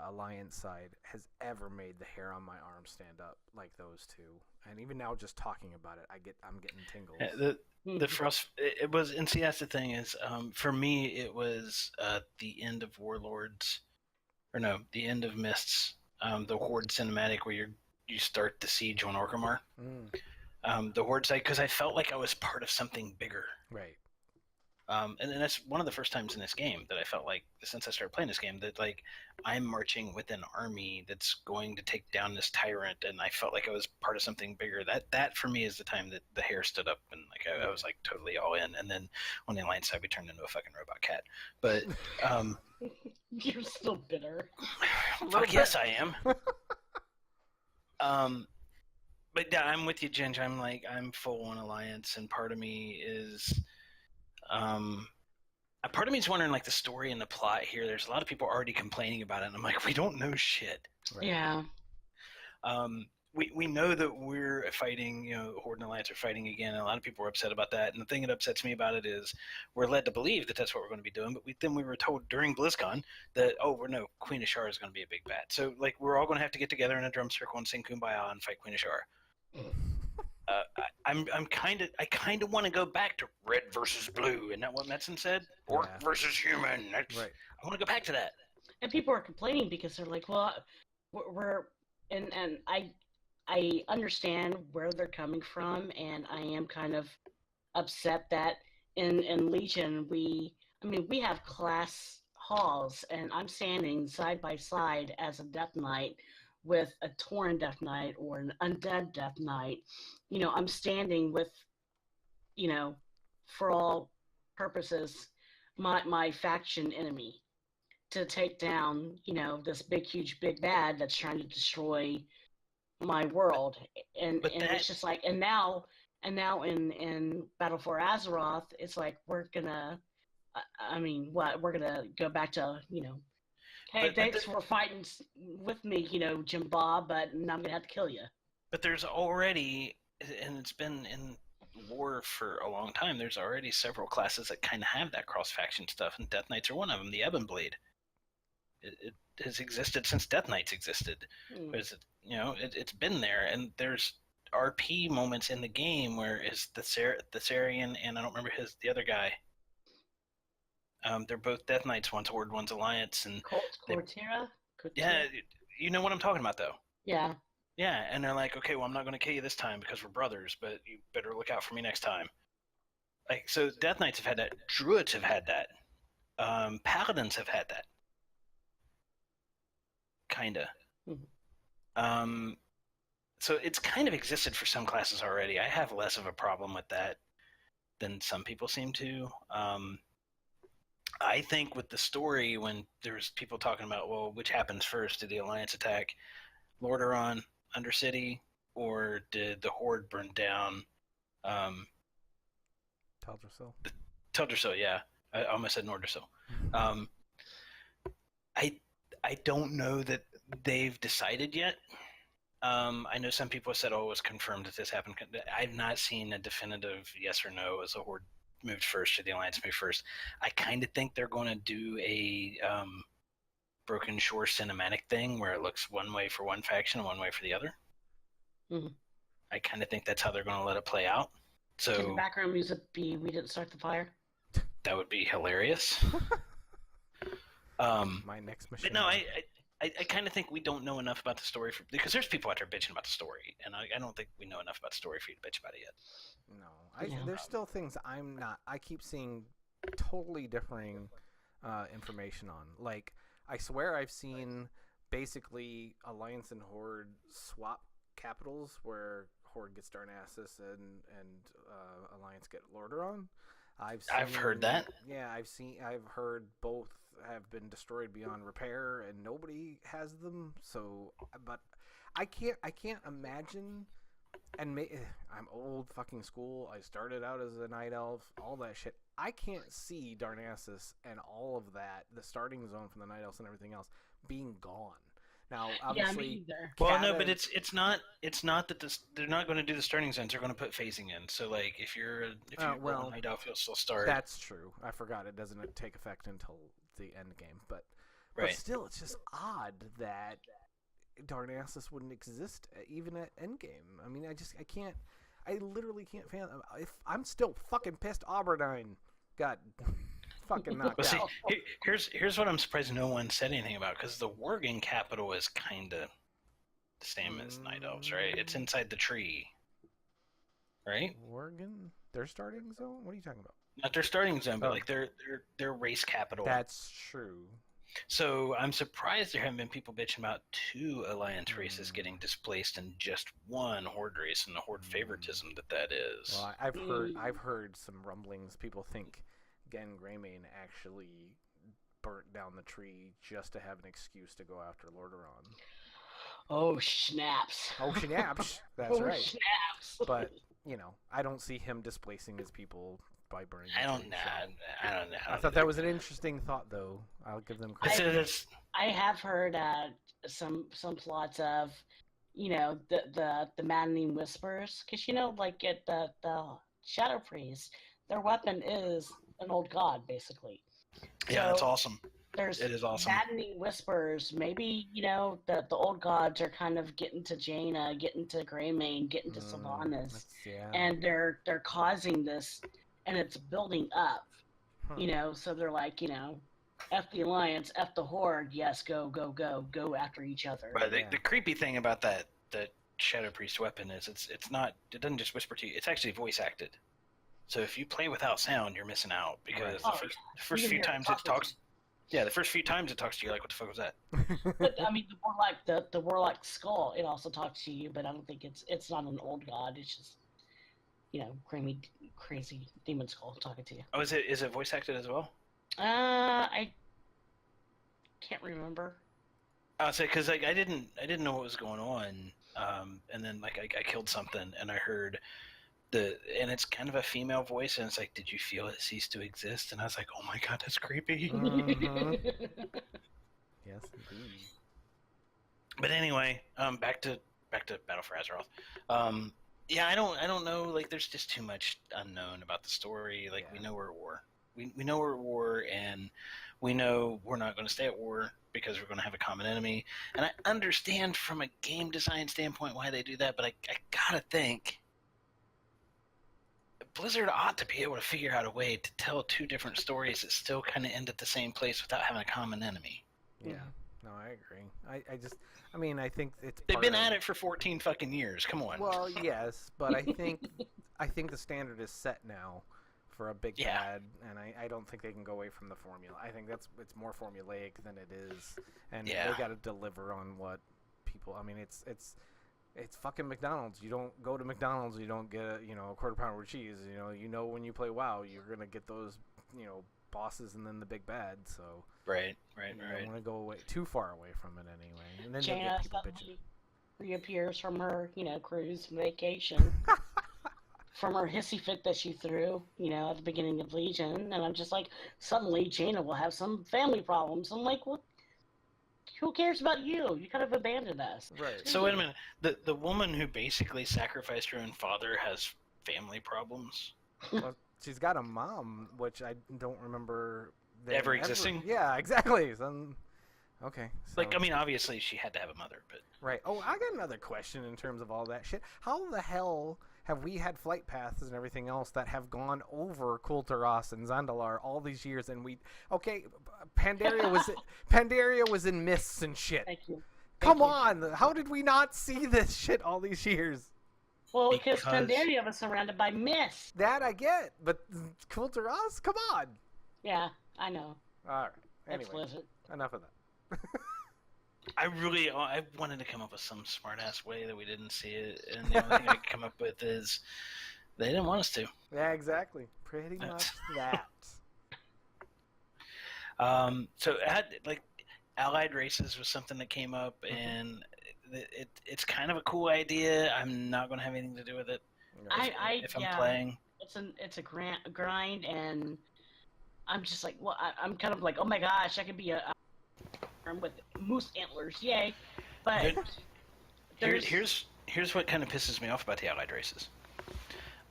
Alliance side has ever made the hair on my arm stand up like those two. And even now, just talking about it, I'm getting tingles. Yeah, the Frost, it was, and see, that's the thing is, for me, it was the end of Warlords, or no, the end of Mists, the Horde cinematic where you start the siege on Orgrimmar. The Horde side, because I felt like I was part of something bigger. Right. And that's one of the first times in this game that I felt like, since I started playing this game, that like I'm marching with an army that's going to take down this tyrant, and I felt like I was part of something bigger. That for me is the time that the hair stood up, and like I was like totally all in. And then on the Alliance side, we turned into a fucking robot cat. But you're still bitter. Fuck yes, I am. But yeah, I'm with you, Ginge. I'm full on Alliance, and part of me is. Part of me is wondering, like, the story and the plot here. There's a lot of people already complaining about it, and I'm like, we don't know shit. Right. Yeah. We know that we're fighting, Horde and Alliance are fighting again, and a lot of people are upset about that. And the thing that upsets me about it is we're led to believe that that's what we're going to be doing, but then we were told during BlizzCon that, Queen Ashara is going to be a big bad. So, like, we're all going to have to get together in a drum circle and sing Kumbaya and fight Queen Ashara. I kind of want to go back to red versus blue. Isn't that what Metzen said? Orc versus human. Right. I want to go back to that. And people are complaining because they're like, well, and I understand where they're coming from, and I am kind of upset that in Legion we have class halls, and I'm standing side by side as a Death Knight with a Tauren Death Knight or an Undead Death Knight. I'm standing with, for all purposes, my faction enemy to take down, this big, huge, big bad that's trying to destroy my world. And it's just like, and now in Battle for Azeroth, it's like, we're gonna go back to, hey, thanks for fighting with me, Jim Bob, but now I'm gonna have to kill you. But there's already, and it's been in war for a long time, there's already several classes that kind of have that cross-faction stuff, and Death Knights are one of them, the Ebon Blade. It has existed since Death Knights existed. It's been there, and there's RP moments in the game where it's the Thessarian, and I don't remember the other guy. They're both Death Knights, one's Horde, one's Alliance, and Cortera? Yeah, you know what I'm talking about, though. Yeah. Yeah, and they're like, okay, well, I'm not going to kill you this time because we're brothers, but you better look out for me next time. Like, so Death Knights have had that. Druids have had that. Paladins have had that. Kinda. Mm-hmm. So it's kind of existed for some classes already. I have less of a problem with that than some people seem to. I think with the story, when there's people talking about, well, which happens first? Did the Alliance attack Lordaeron, Undercity, or did the Horde burn down Teldrassil. Teldrassil, yeah. I almost said Nordrassil. I don't know that they've decided yet. I know some people have said, "Oh, it was confirmed that this happened." I've not seen a definitive yes or no as the Horde moved first or the Alliance moved first. I kind of think they're going to do a Broken Shore cinematic thing where it looks one way for one faction and one way for the other. Mm-hmm. I kind of think that's how they're going to let it play out. So can the background music be "We Didn't Start the Fire"? That would be hilarious. My next mission. But no, I kind of think we don't know enough about the story because there's people out there bitching about the story, and I don't think we know enough about the story for you to bitch about it yet. No, there's still things I'm not. I keep seeing totally differing information on. Like, I swear I've seen basically Alliance and Horde swap capitals where Horde gets Darnassus and Alliance get Lordaeron. I've heard that. Yeah, I've heard both have been destroyed beyond repair, and nobody has them. So, but I can't imagine. And I'm old fucking school. I started out as a night elf. All that shit. I can't see Darnassus and all of that, the starting zone from the night elves and everything else, being gone. Now, obviously, me either. Well, no, but it's not that they're not going to do the starting zones. They're going to put phasing in. So, like, if you're a night elf, you'll still start. That's true. I forgot it doesn't take effect until the end game, but still, it's just odd that Darnassus wouldn't exist even at endgame. I mean, I literally can't fathom. I'm still fucking pissed Aberdeen got fucking knocked See, out. here's what I'm surprised no one said anything about, because the Worgen capital is kind of the same as Night Elves, right? It's inside the tree, right? Worgen? Their starting zone? What are you talking about? Not their starting zone, but like their race capital. That's true. So I'm surprised there haven't been people bitching about 2 Alliance races getting displaced in just 1 Horde race, and the Horde favoritism that is. Well, I've heard some rumblings. People think Gen Greymane actually burnt down the tree just to have an excuse to go after Lordaeron. Oh, snaps. Oh, snaps. That's right. Snaps. But, I don't see him displacing his people by burning the I don't tree, know. I thought that was an interesting thought, though. I'll give them credit. I have heard some plots of, the maddening whispers, because like at the Shadow Priest, their weapon is an old god, basically. Yeah, that's awesome. It is awesome. Maddening whispers. Maybe the old gods are kind of getting to Jaina, getting to Greymane, getting to Sylvanas, and they're causing this, and it's building up. So they're like, F the Alliance, F the Horde. Yes, go after each other. But the creepy thing about that Shadow Priest weapon is it doesn't just whisper to you. It's actually voice acted. So if you play without sound, you're missing out, because the first few times it talks. Yeah, the first few times it talks to you, like, what the fuck was that? But I mean, the Warlock skull, it also talks to you, but I don't think it's not an old god. It's just, crazy demon skull talking to you. Oh, is it voice acted as well? I can't remember. I'll say, because like I didn't know what was going on, and then like I killed something, and I heard and it's kind of a female voice, and it's like, did you feel it cease to exist? And I was like, oh my god, that's creepy. Mm-hmm. Yes, indeed. But anyway, back to Battle for Azeroth. Yeah, I don't know. Like, there's just too much unknown about the story. Like, we know we're at war. We know we're at war, and we know we're not going to stay at war because we're going to have a common enemy. And I understand from a game design standpoint why they do that, but I gotta think Blizzard ought to be able to figure out a way to tell 2 different stories that still kind of end at the same place without having a common enemy. Yeah, no, I agree. I think it's. They've been at it for 14 fucking years. Come on. Well, yes, but I think the standard is set now for a big bad, and I don't think they can go away from the formula. I think it's more formulaic than it is, and they got to deliver on what people. I mean, it's fucking McDonald's. You don't go to McDonald's, you don't get a quarter pounder with cheese. When you play WoW, you're gonna get those bosses and then the big bad. So right. You don't want to go too far away from it anyway. And then Jaina get people bitching. reappears from her cruise vacation. from her hissy fit that she threw, at the beginning of Legion, and I'm just like, suddenly Jaina will have some family problems. I'm like, what? Who cares about you? You kind of abandoned us. Right. So wait a minute. The woman who basically sacrificed her own father has family problems? Well, she's got a mom, which I don't remember Ever existing? Yeah, exactly. Okay. So... Like, I mean, obviously she had to have a mother, but... Right. Oh, I got another question in terms of all that shit. How the hell have we had flight paths and everything else that have gone over Kulturas and Zandalar all these years, and okay, Pandaria was in mists and shit. Thank you. Come on, how did we not see this shit all these years? Well, because Pandaria was surrounded by mist. That I get, but Kulturas, come on. Yeah, I know. All right. Anyway, Explicit. Enough of that. I wanted to come up with some smart-ass way that we didn't see it, and the only thing I could come up with is they didn't want us to. Yeah, exactly. Pretty much that. So allied races was something that came up, and it's kind of a cool idea. I'm not going to have anything to do with it if I'm playing. It's a grind, and I'm just like, well, I'm kind of like, oh my gosh, I could be a with moose antlers, yay! But here's what kind of pisses me off about the allied races.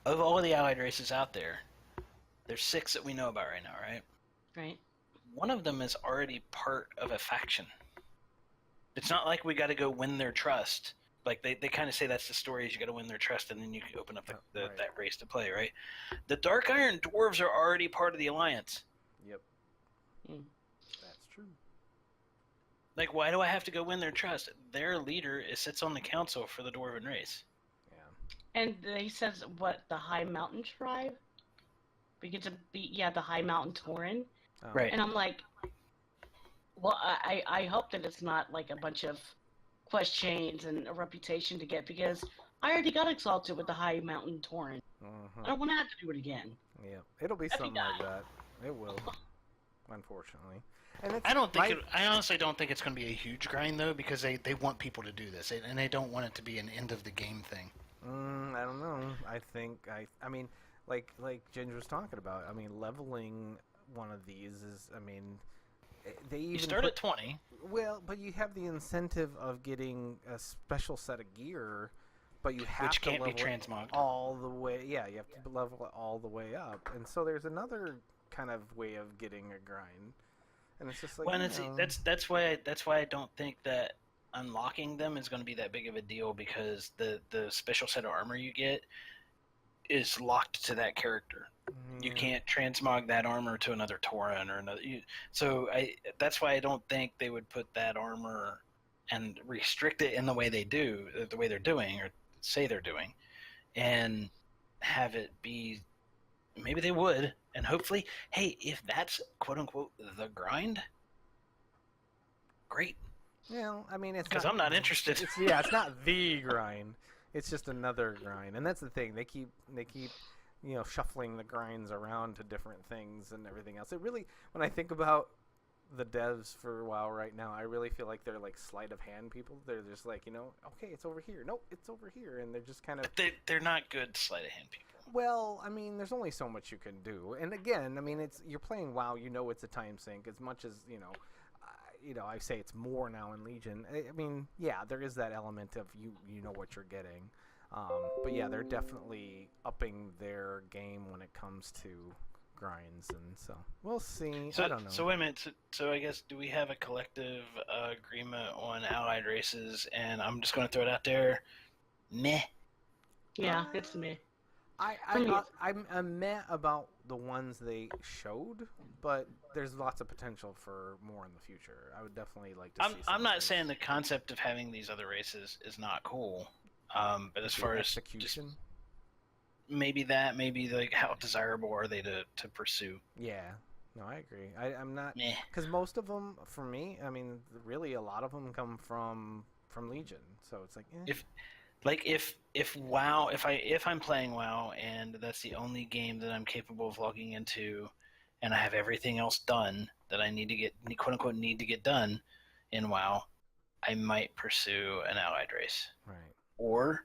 Of all of the allied races out there, there's 6 that we know about right now, right? Right. One of them is already part of a faction. It's not like we got to go win their trust. Like they kind of say that's the story, is you got to win their trust, and then you can open up that race to play, right? The Dark Iron Dwarves are already part of the Alliance. Yep. That's true. Like, why do I have to go win their trust? Their leader sits on the council for the Dwarven race. Yeah. And they says what, the High Mountain Tribe? We get to be the High Mountain Tauren. Oh. Right. And I'm like, well, I hope that it's not like a bunch of quest chains and a reputation to get, because I already got exalted with the High Mountain Tauren. I don't want to have to do it again. Yeah, it'll be something like that. It will, unfortunately. And I honestly don't think it's going to be a huge grind, though, because they want people to do this, and they don't want it to be an end of the game thing. I don't know. I mean, like Ginger was talking about. I mean, leveling one of these is. I mean, they even start at 20. Well, but you have the incentive of getting a special set of gear, but you have which to can't level be transmogged all the way. Yeah, you have to level it all the way up, and so there's another kind of way of getting a grind. And it's just like, that's why I don't think that unlocking them is going to be that big of a deal, because the special set of armor you get is locked to that character. You can't transmog that armor to another Tauren or another. That's why I don't think they would put that armor and restrict it in the way they do, the way they're doing, or say they're doing, and have it be. Maybe they would, and hopefully, hey, if that's quote unquote the grind, great. Yeah, I mean, it's because I'm not interested. It's not the grind. It's just another grind, and that's the thing. They keep shuffling the grinds around to different things and everything else. It really, when I think about the devs for WoW right now, I really feel like they're like sleight of hand people. They're just like, okay, it's over here. Nope, it's over here, and they're just kind of. But they're not good sleight of hand people. Well, I mean, there's only so much you can do, and again, I mean, you're playing WoW. It's a time sink as much as I say it's more now in Legion. I mean, yeah, there is that element of you know what you're getting, but yeah, they're definitely upping their game when it comes to grinds, and so we'll see. I don't know. So wait a minute. So I guess, do we have a collective agreement on allied races? And I'm just going to throw it out there. Meh. Yeah, it's meh. I'm meh about the ones they showed, but there's lots of potential for more in the future. I would definitely like to see. I'm not saying the concept of having these other races is not cool, but as far as execution, maybe like how desirable are they to pursue? Yeah, no, I agree. I'm not, because most of them, for me, I mean, really a lot of them come from Legion, so it's like if WoW, if I'm playing WoW and that's the only game that I'm capable of logging into, and I have everything else done that I need to get, quote unquote, need to get done in WoW, I might pursue an allied race. Right. Or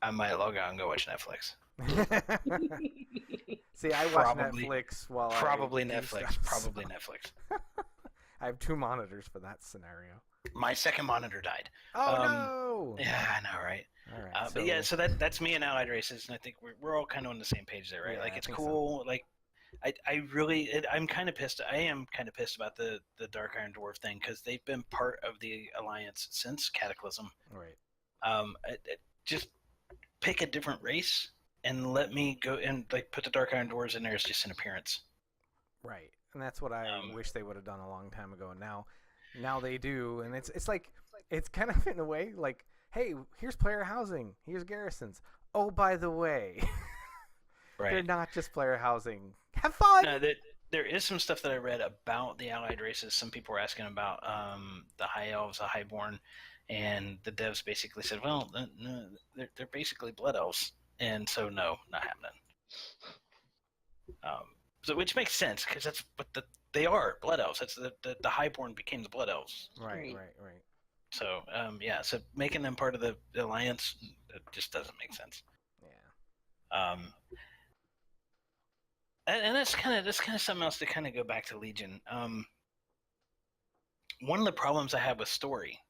I might log out and go watch Netflix. See, I watch Netflix while Probably I do Netflix. stuff, Probably so- Netflix. I have 2 monitors for that scenario. My second monitor died. Oh no! Yeah, I know, right? All right, But yeah, so that's me and Allied Races, and I think we're all kind of on the same page there, right? Yeah, Like I it's think cool. Like I'm kind of pissed. I am kind of pissed about the Dark Iron Dwarf thing because they've been part of the Alliance since Cataclysm. Right. Just pick a different race and let me go and like put the Dark Iron Dwarves in there as just an appearance. Right. And that's what I wish they would have done a long time ago. And now they do, and it's like it's kind of in a way like, hey, here's player housing, here's garrisons. Oh, by the way, Right. they're not just player housing. Have fun. No, there is some stuff that I read about the Allied races. Some people were asking about the High Elves, the Highborn, and the devs basically said, well, no, they're basically Blood Elves, and so no, not happening. So which makes sense because that's what they are, Blood Elves. That's the Highborn became the Blood Elves. Right. So yeah, so making them part of the Alliance, it just doesn't make sense. Yeah. And that's kind of something else to kind of go back to Legion. One of the problems I have with story,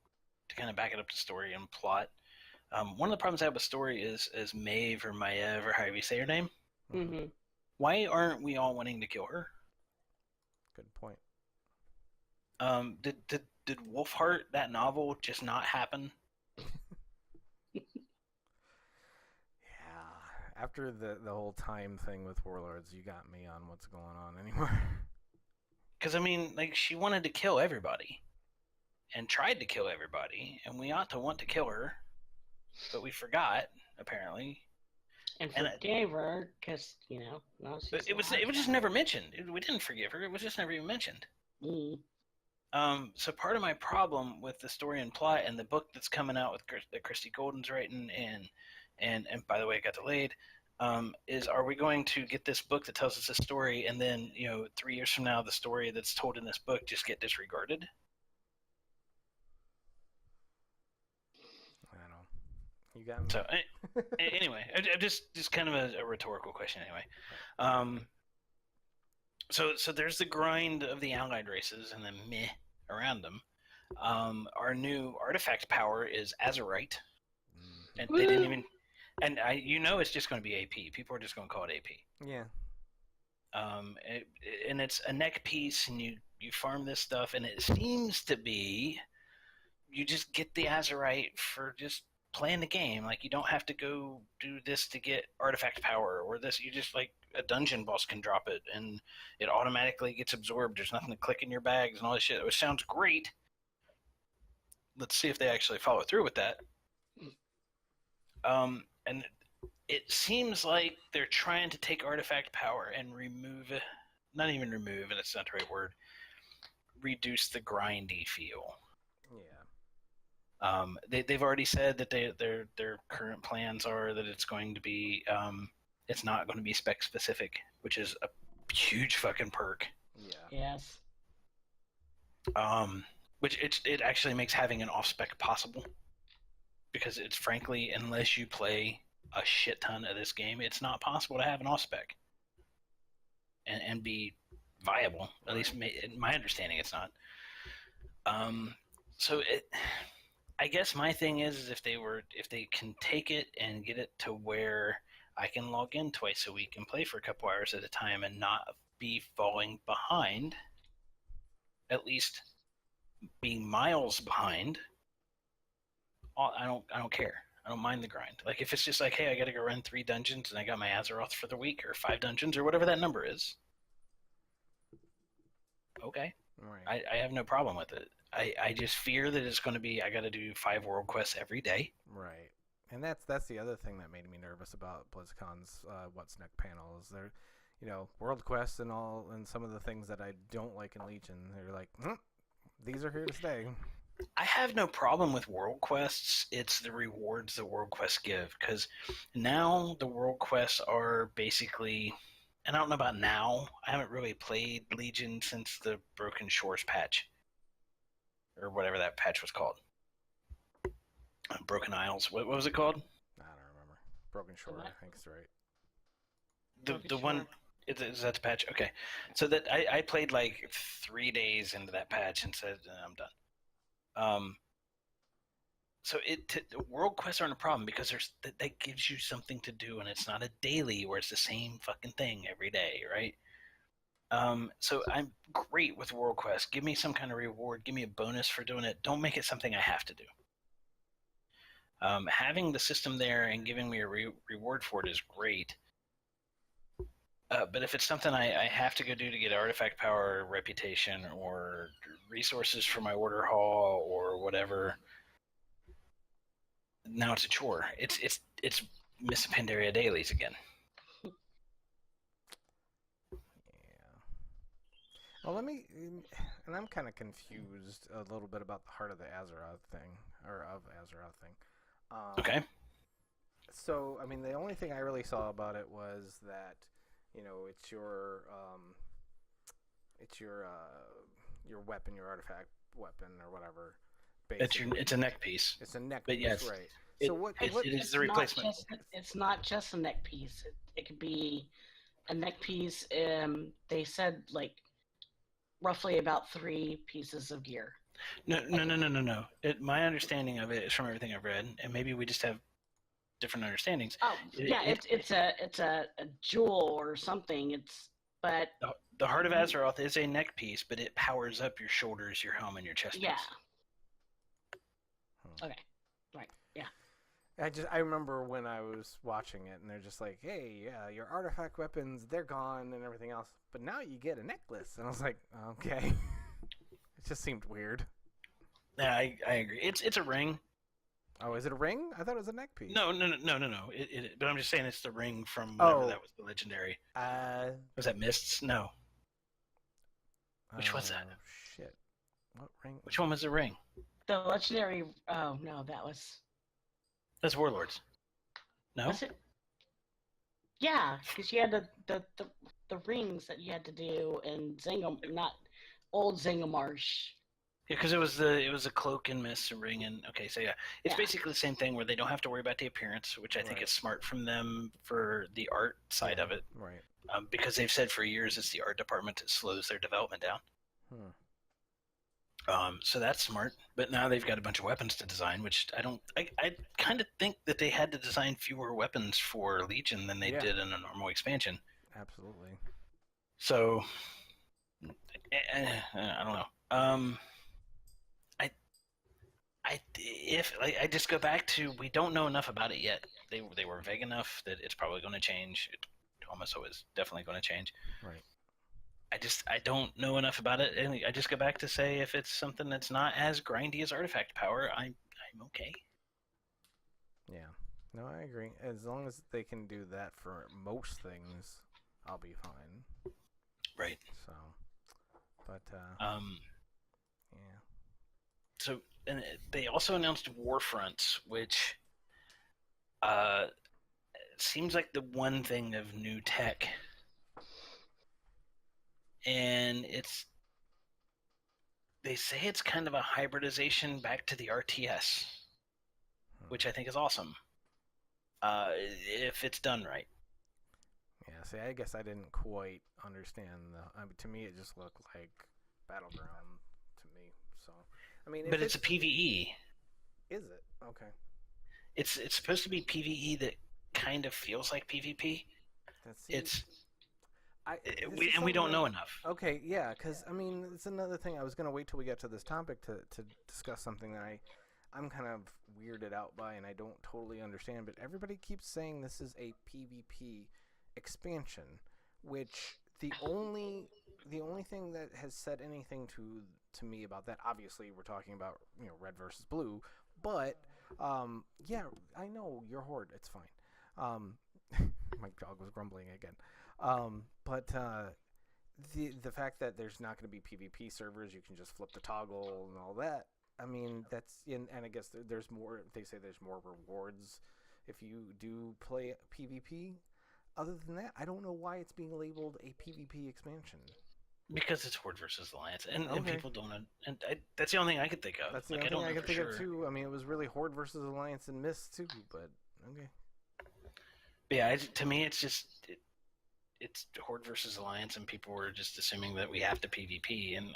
to kind of back it up to story and plot, one of the problems I have with story is Maeve or Maiev or however you say her name. Mm-hmm. Why aren't we all wanting to kill her? Good point. Did Wolfheart, that novel, just not happen? Yeah. After the whole time thing with Warlords, you got me on what's going on anymore. Because, I mean, like, she wanted to kill everybody. And tried to kill everybody. And we ought to want to kill her. But we forgot, apparently. And forgave her, because, well, she's it was just never mentioned. We didn't forgive her. It was just never even mentioned. Mm. So part of my problem with the story and plot and the book that's coming out with that Christy Golden's writing and by the way, it got delayed, is are we going to get this book that tells us a story and then, 3 years from now, the story that's told in this book just get disregarded? I don't know. You got me. So anyway, just kind of a rhetorical question anyway. So there's the grind of the Allied races and the meh around them. Our new artifact power is Azeroth, and they didn't even. And it's just going to be AP. People are just going to call it AP. Yeah. And it's a neck piece, and you farm this stuff, and it seems to be you just get the Azeroth for just playing the game. Like you don't have to go do this to get artifact power or this. You just like a dungeon boss can drop it, and it automatically gets absorbed. There's nothing to click in your bags and all this shit. Which sounds great. Let's see if they actually follow through with that. And it seems like they're trying to take artifact power and not even remove, and it's not the right word, reduce the grindy feel. Yeah. They've already said that their current plans are that it's going to be, it's not going to be spec specific, which is a huge fucking perk. Yeah. Yes. Which it actually makes having an off spec possible. Because it's frankly, unless you play a shit ton of this game, it's not possible to have an off spec and be viable. At least in my understanding, it's not. So I guess my thing is if they can take it and get it to where I can log in twice a week and play for a couple hours at a time and not be falling behind, at least being miles behind. I don't care. I don't mind the grind. Like if it's just like, hey, I got to go run 3 dungeons and I got my Azeroth for the week, or 5 dungeons, or whatever that number is. Okay, Right. I have no problem with it. I just fear that it's going to be I got to do 5 world quests every day. Right. And that's the other thing that made me nervous about BlizzCon's What's Next panel is there, world quests and all, and some of the things that I don't like in Legion. They're like, these are here to stay. I have no problem with world quests. It's the rewards the world quests give, because now the world quests are basically, and I don't know about now, I haven't really played Legion since the Broken Shores patch, or whatever that patch was called. Broken Isles, what was it called? I don't remember. Broken Shore, I think is right. the one is that the patch? Okay, so that I played like 3 days into that patch and said I'm done. So world quests aren't a problem because that gives you something to do, and it's not a daily where it's the same fucking thing every day, right? So I'm great with world quests. Give me some kind of reward. Give me a bonus for doing it. Don't make it something I have to do. Having the system there and giving me a reward for it is great. But if it's something I have to go do to get artifact power, reputation, or resources for my order hall or whatever, now it's a chore. It's Miss Pandaria dailies again. Well, and I'm kind of confused a little bit about the Heart of the Azeroth thing, or of Azeroth thing. Okay. So, I mean, the only thing I really saw about it was that, it's your weapon, your artifact weapon, or whatever. Basically. It's a neck piece. It's a neck but piece, yes, right? It is the replacement. It's not just a neck piece. It could be a neck piece. They said like roughly about 3 pieces of gear. No. My understanding of it is from everything I've read, and maybe we just have different understandings. Oh, it's a jewel or something. But the Heart of Azeroth is a neck piece, but it powers up your shoulders, your helm, and your chest piece. Okay. Right. Yeah. I remember when I was watching it, and they're just like, "Hey, yeah, your artifact weapons, they're gone, and everything else, but now you get a necklace." And I was like, "Okay." It just seemed weird. Yeah, I agree. It's a ring. Oh, is it a ring? I thought it was a neck piece. No. But I'm just saying it's the ring from whatever that was the legendary. Was that Mists? No. Which was that? Shit. What ring? Which one was the ring? The legendary. Oh no, That's Warlords. No. Was it? Yeah, because you had the rings that you had to do in not old Zingamarsh. Yeah, because it was a cloak and mist and ring and okay, so yeah, it's basically the same thing where they don't have to worry about the appearance, which I think is smart from them for the art side of it, right? Because they've said for years it's the art department that slows their development down. So that's smart, but now they've got a bunch of weapons to design, which I kind of think that they had to design fewer weapons for Legion than they did in a normal expansion. Absolutely. So I don't know. I just go back to we don't know enough about it yet. They were vague enough that it's probably going to change. It almost always definitely going to change. Right. I don't know enough about it, and I just go back to say if it's something that's not as grindy as artifact power, I'm okay. Yeah. No, I agree. As long as they can do that for most things, I'll be fine. Right. So, but yeah. So, and they also announced Warfronts, which seems like the one thing of new tech. And they say it's kind of a hybridization back to the RTS, which I think is awesome, if it's done right. Yeah, see, I guess I didn't quite understand to me it just looked like Battleground to me. So, I mean, but it's a PvE. Is it? Okay. It's supposed to be PvE that kind of feels like PvP. We don't know enough. Okay, yeah, because, I mean, it's another thing. I was going to wait till we get to this topic to discuss something that I'm kind of weirded out by and I don't totally understand, but everybody keeps saying this is a PvP expansion, which the only thing that has said anything to me about that, obviously we're talking about, red versus blue, but, yeah, I know, you're Horde, it's fine. My dog was grumbling again. But the fact that there's not going to be PvP servers, you can just flip the toggle and all that. I mean, and I guess there's more. They say there's more rewards if you do play PvP. Other than that, I don't know why it's being labeled a PvP expansion. Because it's Horde versus Alliance, and people don't. And that's the only thing I could think of. That's the only thing I could think of too. I mean, it was really Horde versus Alliance and Mist too, but okay. Yeah, to me, it's just it's Horde versus Alliance, and people were just assuming that we have to PvP, and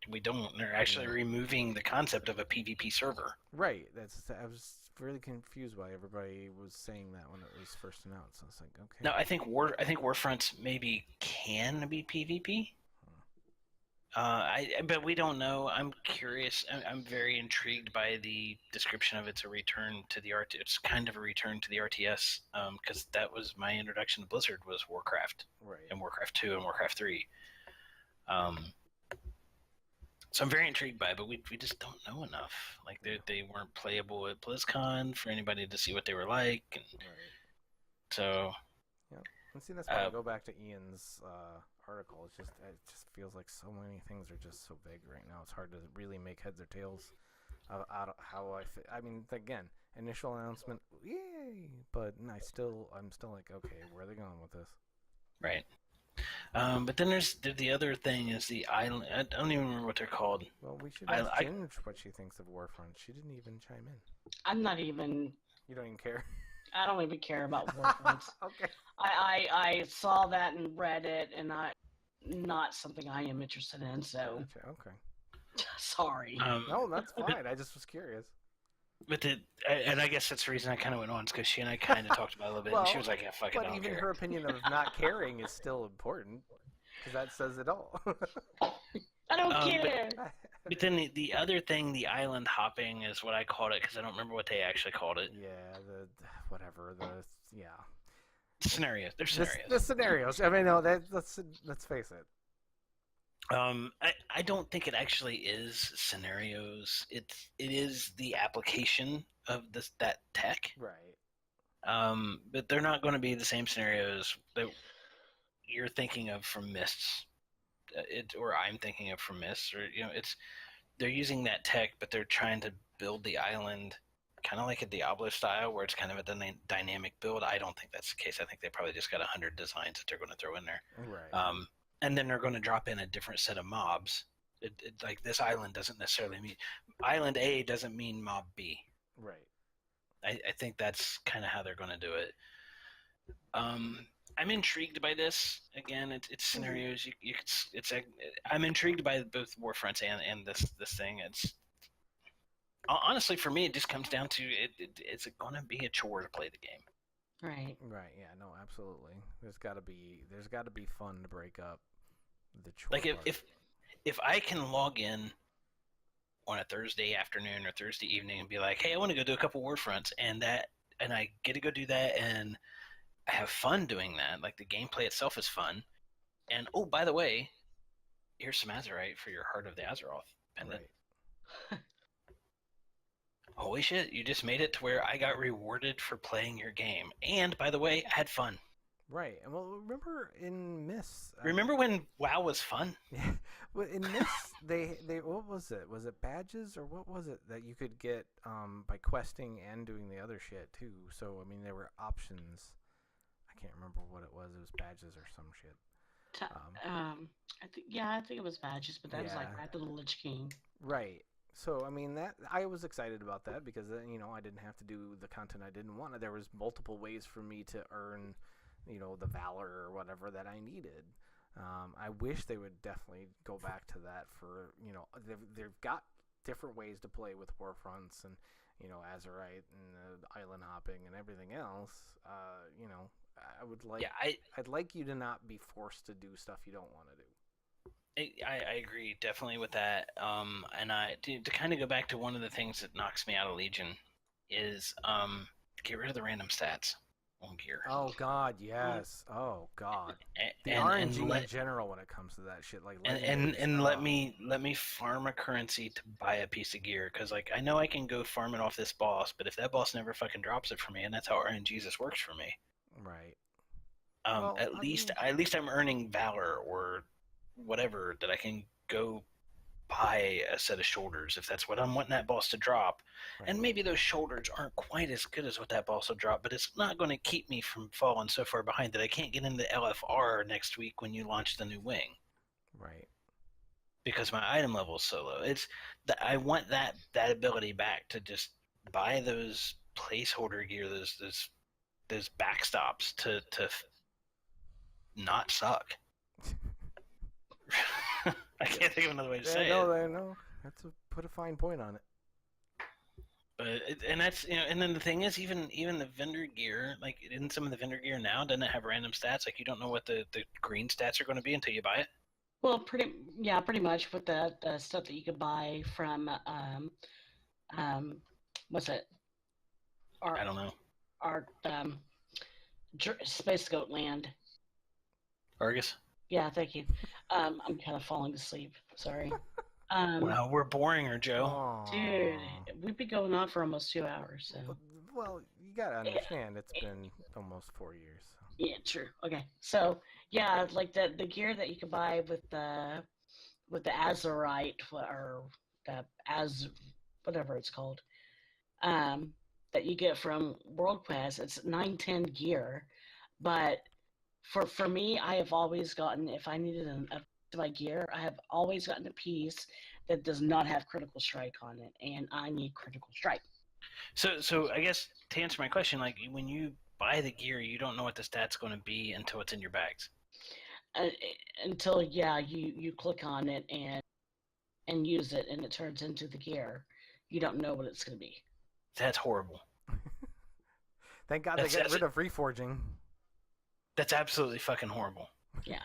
we don't. They're actually removing the concept of a PvP server. Right. I was really confused why everybody was saying that when it was first announced. I was like, okay. No, I think Warfronts maybe can be PvP. But we don't know. I'm curious. I'm very intrigued by the description of it's a return to the It's kind of a return to the RTS, because that was my introduction to Blizzard was Warcraft, right, and Warcraft 2 and Warcraft 3. So I'm very intrigued by it, but we just don't know enough. Like they weren't playable at BlizzCon for anybody to see what they were like, and so. Yeah, and see that's why I go back to Ian's article. It just feels like so many things are just so big right now. It's hard to really make heads or tails out of how I mean, again, initial announcement, yay! But I'm still like, okay, where are they going with this? Right. But then there's the other thing is the island. I don't even remember what they're called. Well, we should ask Ginge what she thinks of Warfront. She didn't even chime in. I'm not even. You don't even care. I don't even care about Warfronts. Okay. I saw that and read it, and not something I am interested in. So. Okay. Sorry. No, that's fine. I just was curious. But and I guess that's the reason I kind of went on, because she and I kind of talked about it a little bit, and she was like, "Yeah, fuck it, I don't care." But even her opinion of not caring is still important, because that says it all. I don't care. But then the other thing, the island hopping, is what I called it, because I don't remember what they actually called it. Yeah, Scenarios. There's scenarios. The scenarios. I mean, no, let's face it. I don't think it actually is scenarios. It is the application of that tech. Right. But they're not going to be the same scenarios that you're thinking of from Mists, or I'm thinking of from Mists, or they're using that tech, but they're trying to build the island kind of like a Diablo style, where it's kind of a dynamic build. I don't think that's the case. I think they probably just got 100 designs that they're going to throw in there. Right. And then they're going to drop in a different set of mobs. Like this island doesn't necessarily mean island A doesn't mean mob B. Right. I think that's kind of how they're going to do it. I'm intrigued by this. Again, it's scenarios. I'm intrigued by both Warfronts and this thing. It's honestly, for me, it just comes down to it's going to be a chore to play the game. Right. Right. Yeah. No. Absolutely. There's got to be fun to break up the chore. Like if I can log in on a Thursday afternoon or Thursday evening and be like, hey, I want to go do a couple Warfronts, and I get to go do that, and I have fun doing that. Like the gameplay itself is fun, and oh, by the way, here's some Azerite for your Heart of the Azeroth pendant. Right. Holy shit, you just made it to where I got rewarded for playing your game. And, by the way, I had fun. Right. And well, remember in Mists... remember when WoW was fun? Yeah. Well, in Mists, they what was it? Was it badges, or what was it that you could get by questing and doing the other shit, too? So, I mean, there were options. I can't remember what it was. It was badges or some shit. I think it was badges, but that was like Wrath of the Lich King. Right. So, I mean, that I was excited about that because, I didn't have to do the content I didn't want. There was multiple ways for me to earn, the valor or whatever that I needed. I wish they would definitely go back to that for, they've got different ways to play with Warfronts and, Azerite and island hopping and everything else. I would like, I'd like you to not be forced to do stuff you don't want to do. I agree definitely with that. And to kind of go back to one of the things that knocks me out of Legion is get rid of the random stats on gear. Oh God, yes. Oh God. The RNG in general when it comes to that shit, like let me farm a currency to buy a piece of gear, because like I know I can go farm it off this boss, but if that boss never fucking drops it for me, and that's how RNGesus works for me. Right. At least I'm earning valor or whatever that I can go buy a set of shoulders if that's what I'm wanting that boss to drop. Right. And maybe those shoulders aren't quite as good as what that boss will drop, but it's not going to keep me from falling so far behind that I can't get into LFR next week when you launch the new wing. Right. Because my item level is so low. I want that ability back to just buy those placeholder gear, those backstops to not suck. I can't think of another way to say it. No. That's put a fine point on it. But and that's and then the thing is, even the vendor gear, like in some of the vendor gear now, doesn't it have random stats? Like you don't know what the green stats are going to be until you buy it. Well, pretty much with the stuff that you could buy from what's it? I don't know. Our Space Goat Land. Argus. Yeah, thank you. I'm kind of falling asleep. Sorry. Wow, we're boring her, Joe. Aww. Dude, we've been going on for almost 2 hours. So. Well, you gotta understand, it's been almost 4 years. So. Yeah, true. Okay, so yeah, like the gear that you can buy with the Azerite or the whatever it's called, that you get from World Quest, it's 910 gear, but for me, I have always gotten, if I needed to my gear, I have always gotten a piece that does not have critical strike on it, and I need critical strike. So I guess to answer my question, like when you buy the gear, you don't know what the stat's going to be until it's in your bags. Until you click on it and use it, and it turns into the gear. You don't know what it's going to be. That's horrible. Thank God they got rid of reforging. That's absolutely fucking horrible. Yeah.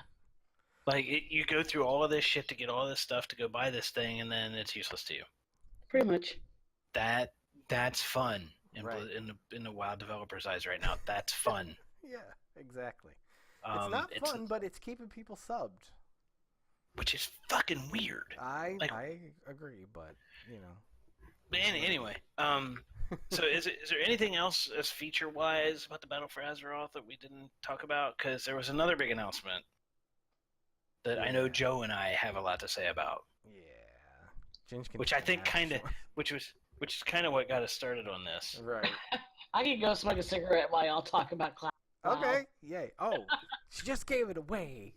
Like you go through all of this shit to get all this stuff to go buy this thing, and then it's useless to you. Pretty much. That's fun Right. in the WoW developers' eyes right now. That's fun. Yeah, exactly. It's not fun, but it's keeping people subbed. Which is fucking weird. I agree, but But anyway, so is there anything else as feature-wise about the Battle for Azeroth that we didn't talk about? Because there was another big announcement that I know Joe and I have a lot to say about. Yeah, which I think which is kind of what got us started on this. Right. I can go smoke a cigarette while y'all talk about class. Okay. Yay. Oh, she just gave it away.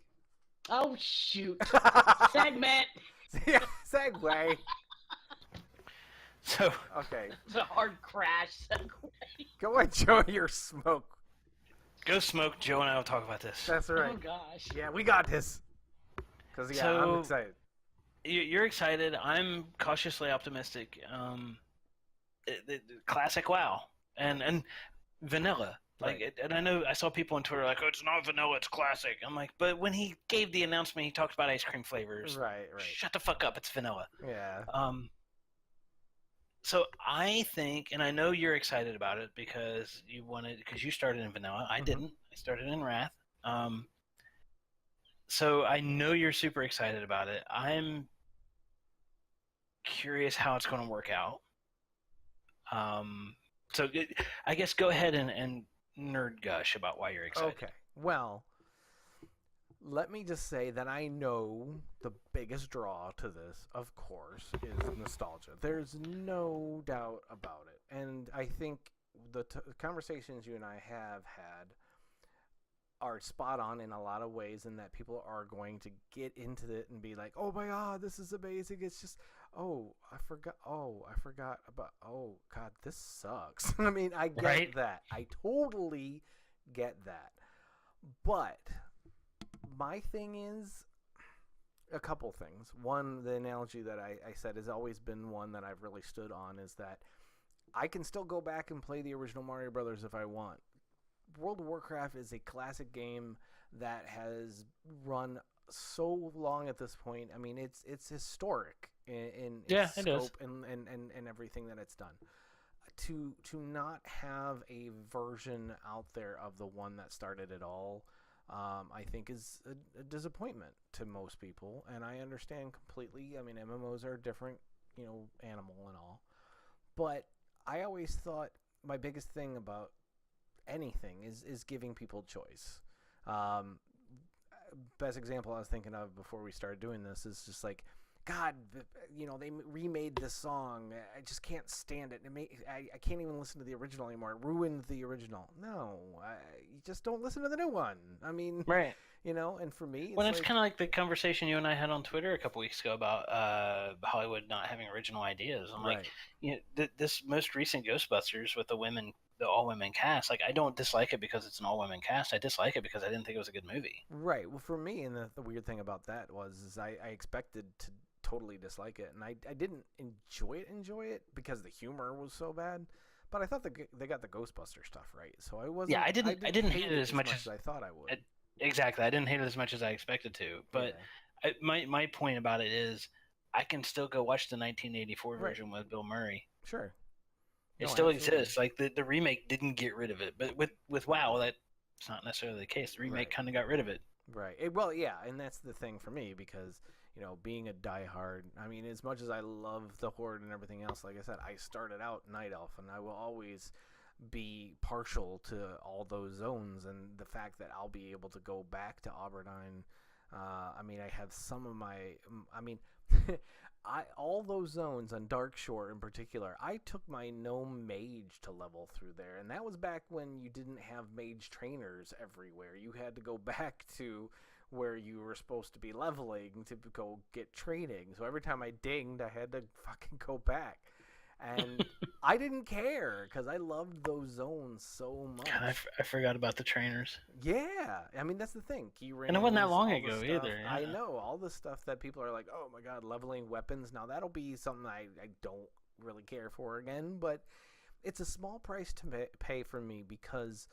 Oh shoot. Segment. Yeah, segue. So okay. It's a hard crash segue. Go enjoy your smoke. Go smoke. Joe and I will talk about this. That's right. Oh gosh. Yeah, we got this. Because I'm excited. You're excited. I'm cautiously optimistic. Classic WoW and vanilla. Right. And I know I saw people on Twitter like, "Oh, it's not vanilla, it's classic." I'm like, but when he gave the announcement, he talked about ice cream flavors. Right. Shut the fuck up. It's vanilla. Yeah. So I think, and I know you're excited about it because you started in vanilla. I didn't. I started in Wrath. So I know you're super excited about it. I'm curious how it's going to work out. I guess go ahead and nerd gush about why you're excited. Okay. Well, let me just say that I know the biggest draw to this, of course, is nostalgia. There's no doubt about it. And I think the conversations you and I have had are spot on in a lot of ways, in that people are going to get into it and be like, "Oh my God, this is amazing." It's just, I forgot about, oh God, this sucks. I mean, I get that. I totally get that. But my thing is a couple things. One, the analogy that I said has always been one that I've really stood on, is that I can still go back and play the original Mario Brothers if I want. World of Warcraft is a classic game that has run so long at this point. I mean, it's historic in its scope and everything that it's done. To not have a version out there of the one that started it all, I think is a disappointment to most people, and I understand completely. I mean, MMOs are a different, animal and all, but I always thought my biggest thing about anything is giving people choice. Best example I was thinking of before we started doing this is just like, God, they remade this song. I just can't stand it. I can't even listen to the original anymore. It ruined the original. No, you just don't listen to the new one. I mean, right. And for me, it's kind of like the conversation you and I had on Twitter a couple weeks ago about Hollywood not having original ideas. I'm like, this most recent Ghostbusters with the women the all-women cast. Like, I don't dislike it because it's an all-women cast. I dislike it because I didn't think it was a good movie. Right. Well, for me, and the weird thing about that was I expected to totally dislike it, and I didn't enjoy it because the humor was so bad. But I thought they got the Ghostbuster stuff right, so I wasn't. Yeah, I didn't hate it as much as I thought I would. Exactly, I didn't hate it as much as I expected to. But my point about it is, I can still go watch the 1984 version with Bill Murray. Sure. It still exists. Like the remake didn't get rid of it, but with WoW, that's not necessarily the case. The remake kind of got rid of it. Right. Well, yeah, and that's the thing for me because being a diehard. I mean, as much as I love the Horde and everything else, like I said, I started out Night Elf, and I will always be partial to all those zones, and the fact that I'll be able to go back to Auberdine. I mean, I have some of my. I mean. All those zones on Darkshore in particular, I took my gnome mage to level through there, and that was back when you didn't have mage trainers everywhere. You had to go back to where you were supposed to be leveling to go get training. So every time I dinged, I had to fucking go back. And I didn't care because I loved those zones so much. God, I forgot about the trainers. Yeah, I mean that's the thing. And it wasn't that long ago either. Yeah. I know all the stuff that people are like, "Oh my god, leveling weapons." Now that'll be something I don't really care for again, but it's a small price to pay for me because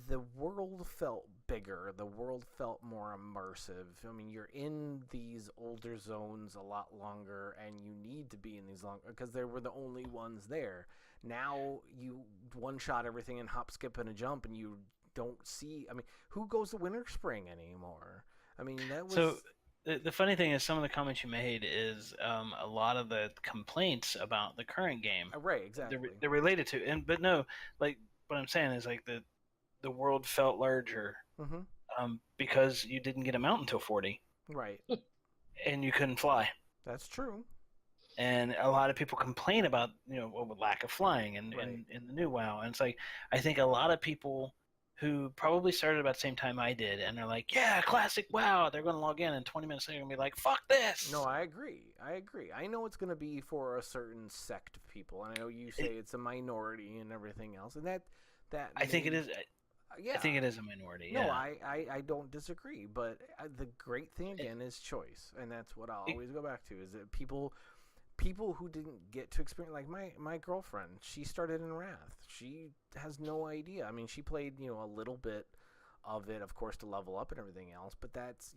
the world felt bigger. The world felt more immersive. I mean, you're in these older zones a lot longer, and you need to be in these longer because they were the only ones there. Now you one-shot everything and hop, skip, and a jump, and you don't see. I mean, who goes to Winter Spring anymore? I mean, that was. So the funny thing is, some of the comments you made is a lot of the complaints about the current game. Right, exactly. They're related to, but no, like what I'm saying is like the world felt larger because you didn't get a mount until 40. Right. And you couldn't fly. That's true. And a lot of people complain about, lack of flying in the new WoW. And it's like, I think a lot of people who probably started about the same time I did, and they're like, yeah, classic WoW. They're going to log in, and 20 minutes later, they're going to be like, fuck this. No, I agree. I know it's going to be for a certain sect of people. And I know you say it's a minority and everything else. And that I think it is. Yeah. I think it is a minority. No, yeah. I don't disagree, but the great thing again is choice, and that's what I'll always go back to. Is that people who didn't get to experience, like my girlfriend, she started in Wrath. She has no idea. I mean, she played a little bit of it, of course, to level up and everything else, but that's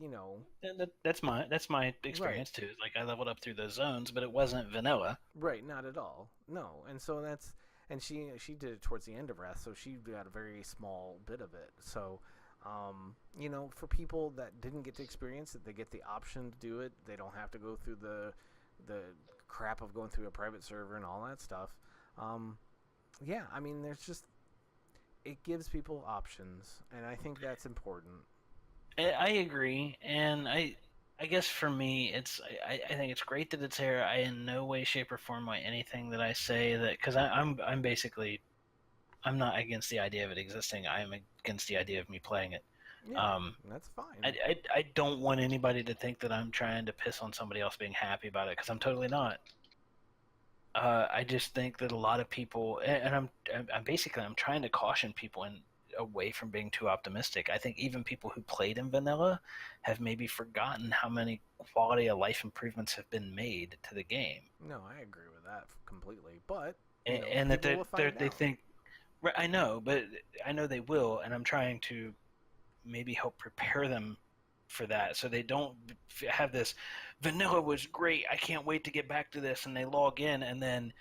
that's my experience too. Like I leveled up through those zones, but it wasn't vanilla. Right, not at all. No, and so that's. And she did it towards the end of Wrath, so she got a very small bit of it. So, for people that didn't get to experience it, they get the option to do it. They don't have to go through the crap of going through a private server and all that stuff. Yeah, I mean, it gives people options, and I think that's important. I agree, and I guess for me, I think it's great that it's there. I in no way, shape, or form by anything that I say that because I'm not against the idea of it existing. I am against the idea of me playing it. Yeah, that's fine. I don't want anybody to think that I'm trying to piss on somebody else being happy about it because I'm totally not. I just think that a lot of people, and I'm trying to caution people away from being too optimistic. I think even people who played in vanilla have maybe forgotten how many quality of life improvements have been made to the game. No, I agree with that completely. But and that they think, right, I know they will, and I'm trying to maybe help prepare them for that, so they don't have this vanilla was great, I can't wait to get back to this, and they log in and then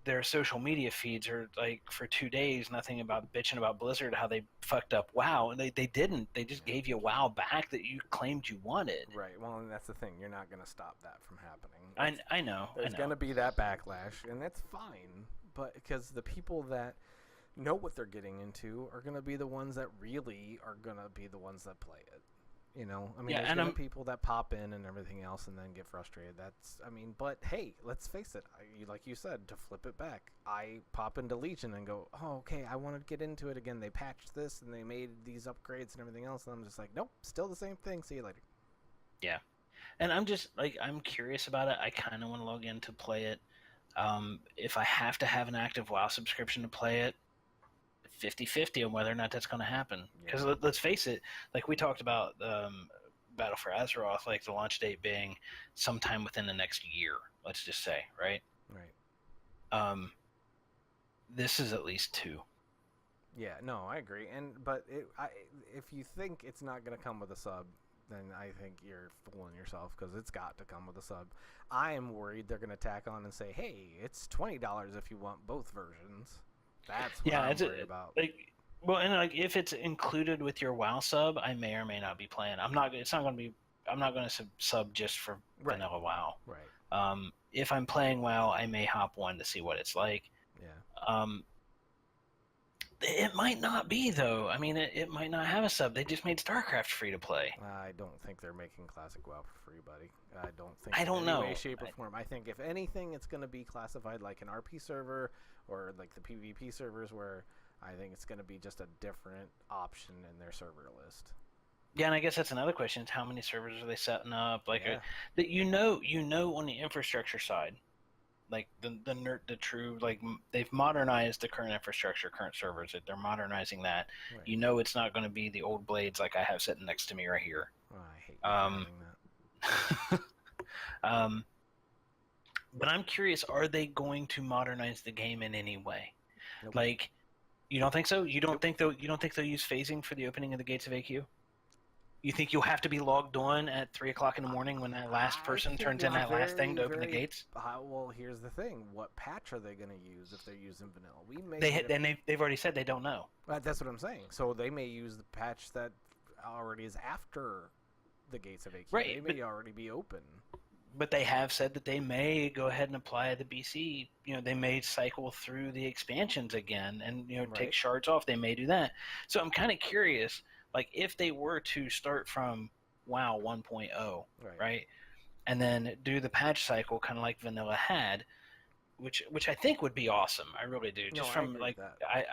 their social media feeds are like for 2 days nothing about bitching about Blizzard, how they fucked up WoW, and they didn't. They just gave you WoW back that you claimed you wanted. Right. Well, and that's the thing. You're not going to stop that from happening. I know. There's going to be that backlash, and that's fine. But because the people that know what they're getting into are going to be the ones that really are going to be the ones that play it. I mean, there's going to be people that pop in and everything else and then get frustrated. But hey, let's face it. Like you said, to flip it back, I pop into Legion and go, oh, okay, I want to get into it again. They patched this and they made these upgrades and everything else. And I'm just like, nope, still the same thing. See you later. Yeah. And I'm just, I'm curious about it. I kind of want to log in to play it. If I have to have an active WoW subscription to play it, 50-50 on whether or not that's going to happen. Because let's face it, like we talked about Battle for Azeroth, like the launch date being sometime within the next year, let's just say, right? Right. This is at least 2. Yeah, no, I agree. But if you think it's not going to come with a sub, then I think you're fooling yourself, because it's got to come with a sub. I am worried they're going to tack on and say, hey, it's $20 if you want both versions. That's what I'm worried about. Like if it's included with your WoW sub, I may or may not be playing. I'm not going to sub just for vanilla WoW. Right. If I'm playing WoW, I may hop one to see what it's like. Yeah. It might not be, though. I mean, it might not have a sub. They just made StarCraft free to play. I don't think they're making Classic WoW for free, buddy. I don't in know. Any way, shape, or form. I think if anything, it's going to be classified like an RP server or like the PvP servers, where I think it's going to be just a different option in their server list. Yeah, and I guess that's another question: is how many servers are they setting up? Like, that on the infrastructure side. Like the true, like they've modernized the current infrastructure, current servers. They're modernizing that. Right. It's not going to be the old blades like I have sitting next to me right here. Oh, I hate that. But I'm curious: are they going to modernize the game in any way? Nope. Like, you don't think so? You don't think they'll use phasing for the opening of the gates of AQ? You think you'll have to be logged on at 3 o'clock in the morning when that last person turns in that last thing to open the gates? Well, here's the thing: what patch are they going to use if they're using vanilla? They've already said they don't know. That's what I'm saying. So they may use the patch that already is after the gates of AQ. Right, they may already be open. But they have said that they may go ahead and apply the BC. They may cycle through the expansions again and take shards off. They may do that. So I'm kind of curious. Like, if they were to start from WoW 1.0, right, and then do the patch cycle kind of like Vanilla had, which I think would be awesome. I really do.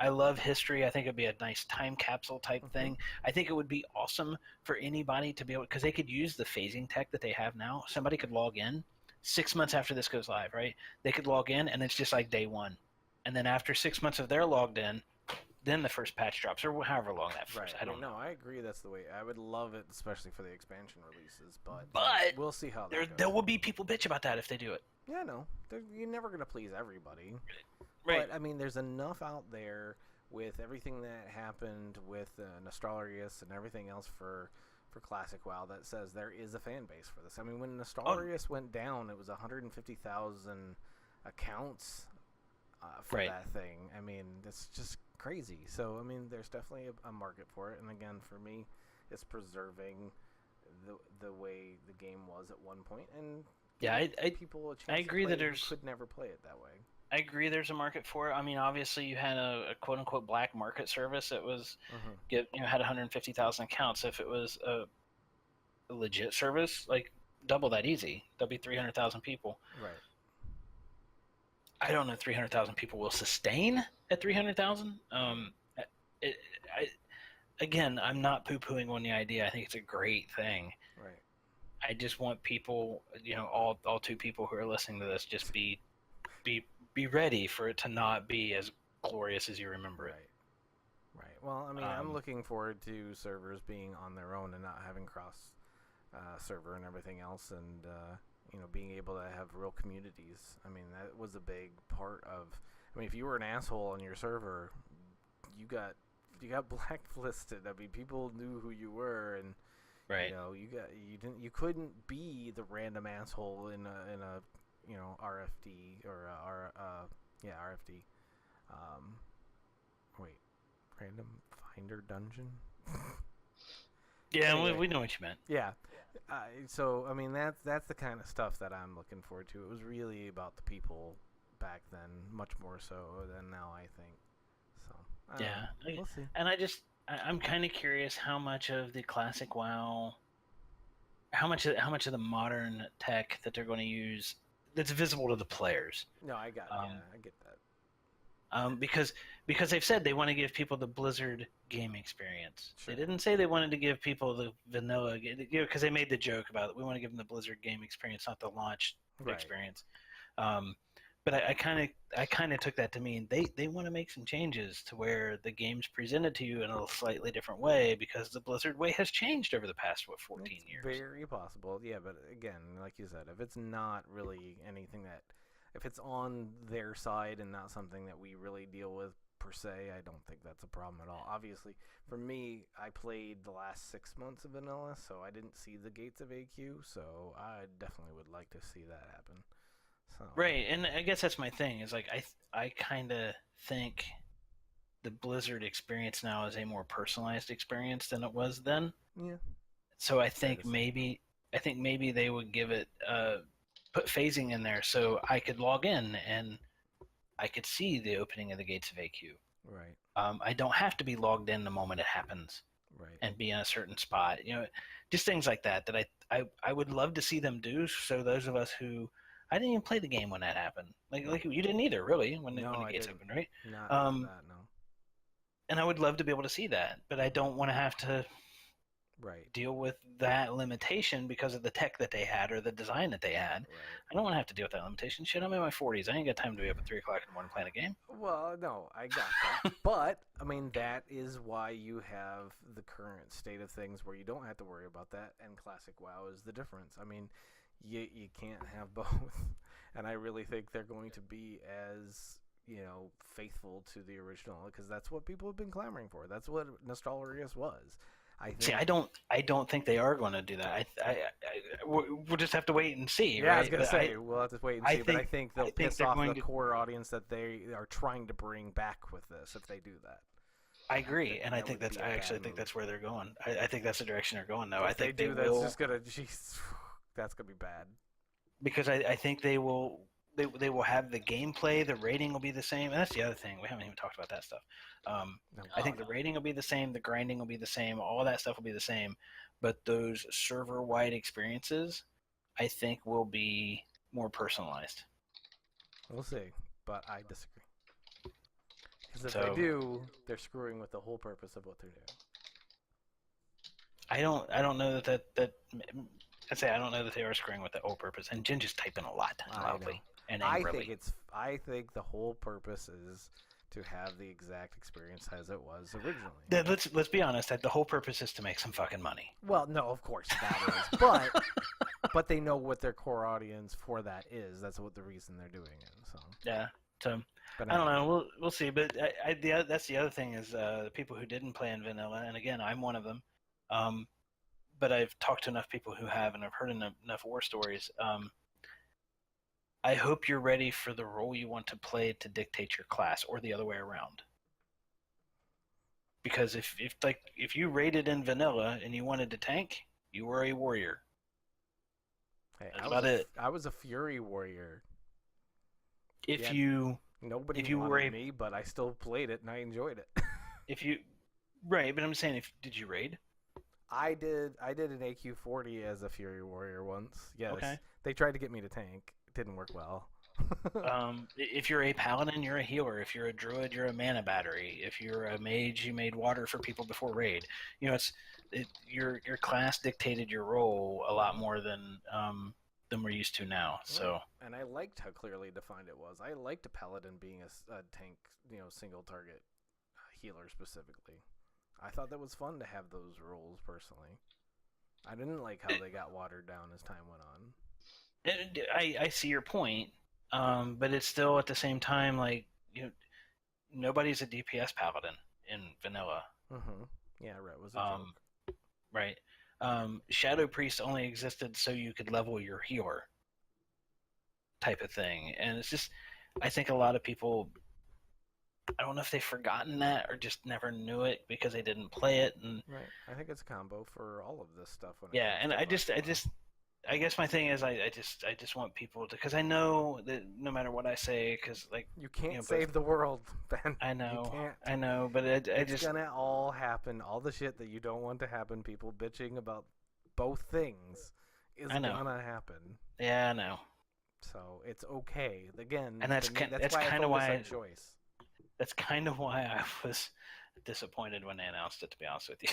I love history. I think it'd be a nice time capsule type thing. I think it would be awesome for anybody to be able, because they could use the phasing tech that they have now. Somebody could log in 6 months after this goes live, right? They could log in, and it's just like day one. And then after 6 months of their logged in, then the first patch drops, or however long that first. I don't know. I agree. That's the way. I would love it, especially for the expansion releases. But we'll see how there will be people bitch about that if they do it. Yeah, no, you're never gonna please everybody. Right. But I mean, there's enough out there with everything that happened with Nostalrius and everything else for Classic WoW that says there is a fan base for this. I mean, when Nostalrius went down, it was 150,000 accounts for that thing. I mean, that's just crazy. So I mean, there's definitely a market for it, and again, for me, it's preserving the way the game was at one point, and people a chance I agree that could never play it that way. I agree there's a market for it. I mean, obviously you had a quote unquote black market service that was had 150,000 accounts. If it was a legit service, like double that easy, that'd be 300,000 people. Right. I don't know if 300,000 people will sustain at 300,000. Again, I'm not poo-pooing on the idea. I think it's a great thing. Right. I just want people, all 2 people who are listening to this, just be ready for it to not be as glorious as you remember it. Right. Well, I mean, I'm looking forward to servers being on their own and not having cross server and everything else, and being able to have real communities. I mean, that was a big part of. I mean, if you were an asshole on your server, you got blacklisted. I mean, people knew who you were, and you couldn't be the random asshole in a RFD or RFD. Random Finder Dungeon. Yeah, anyway, we know what you meant. Yeah. So I mean, that's the kind of stuff that I'm looking forward to. It was really about the people back then, much more so than now, I think. So we'll see. And I'm kind of curious how much of the classic WoW, how much of the modern tech that they're going to use that's visible to the players. No, I get that. Because they've said they want to give people the Blizzard game experience. Sure. They didn't say they wanted to give people the vanilla, because they made the joke about it. We want to give them the Blizzard game experience, not the launch experience. But I kind of took that to mean they want to make some changes to where the game's presented to you in a slightly different way because the Blizzard way has changed over the past 14 years. Very possible, yeah. But again, like you said, if it's not really anything that, if it's on their side and not something that we really deal with per se, I don't think that's a problem at all. Obviously, for me, I played the last 6 months of vanilla, so I didn't see the gates of AQ. So I definitely would like to see that happen. So. Right, and I guess that's my thing. Is like I kind of think the Blizzard experience now is a more personalized experience than it was then. Yeah. So I think maybe they would give it put phasing in there so I could log in and I could see the opening of the gates of AQ. Right. I don't have to be logged in the moment it happens. Right. And be in a certain spot. You know, just things like that that I would love to see them do. So those of us who I didn't even play the game when that happened. Like you didn't either, really, when the gates opened, right? Not that, no. And I would love to be able to see that, but I don't want to have to deal with that limitation because of the tech that they had or the design that they had. Right. I don't want to have to deal with that limitation. Shit, I'm in my 40s. I ain't got time to be up at 3 o'clock in the morning playing a game. Well, no, I got that. But, I mean, that is why you have the current state of things where you don't have to worry about that, and Classic WoW is the difference. I mean, you can't have both. And I really think they're going to be as, faithful to the original, because that's what people have been clamoring for. That's what Nostalrius was. I don't think they are going to do that. We'll just have to wait and see. Yeah, right? I was going to say we'll have to wait and see. But I think they'll piss off the core audience that they are trying to bring back with this if they do that. I agree, and I actually think that's where they're going. I think that's the direction they're going, though. If I think they do that, it's just gonna. That's gonna be bad. Because I think they will. They will have the gameplay, the rating will be the same, and that's the other thing. We haven't even talked about that stuff. I think the rating will be the same, the grinding will be the same, all that stuff will be the same, but those server-wide experiences, I think, will be more personalized. We'll see, but I disagree. Because if they do, they're screwing with the whole purpose of what they're doing. I don't know that I don't know that they are screwing with the whole purpose. And Jen just typing a lot loudly and angrily. I think the whole purpose is to have the exact experience as it was originally. Let's be honest. The whole purpose is to make some fucking money. Well, no, of course that is, but they know what their core audience for that is. That's what the reason they're doing it. So yeah. So I don't know. We'll see. But that's the other thing is the people who didn't play in vanilla, and again, I'm one of them. But I've talked to enough people who have, and I've heard enough war stories. I hope you're ready for the role you want to play to dictate your class, or the other way around. Because if you raided in vanilla and you wanted to tank, you were a warrior. Hey, that's about it. I was a fury warrior. Nobody wanted me, but I still played it and I enjoyed it. Right, but I'm saying, did you raid? I did an AQ40 as a Fury Warrior once. Yes. Okay. They tried to get me to tank. It didn't work well. If you're a paladin, you're a healer. If you're a druid, you're a mana battery. If you're a mage, you made water for people before raid. Your class dictated your role a lot more than we're used to now. So. And I liked how clearly defined it was. I liked a paladin being a tank, single target healer specifically. I thought that was fun to have those roles personally. I didn't like how they got watered down as time went on. I see your point, but it's still at the same time nobody's a DPS paladin in vanilla. Mm-hmm. Yeah, right. It was a joke. Right. Shadow Priest only existed so you could level your healer, type of thing, and it's just I think a lot of people. I don't know if they've forgotten that or just never knew it because they didn't play it. And right, I think it's a combo for all of this stuff. I guess my thing is I just want people to, because I know that no matter what I say, because you can't save the world, Ben. I know, you can't. I know, but it's gonna all happen. All the shit that you don't want to happen, people bitching about both things, is gonna happen. Yeah, I know. So it's okay. Again, and that's kind of why choice. That's kind of why I was disappointed when they announced it, to be honest with you.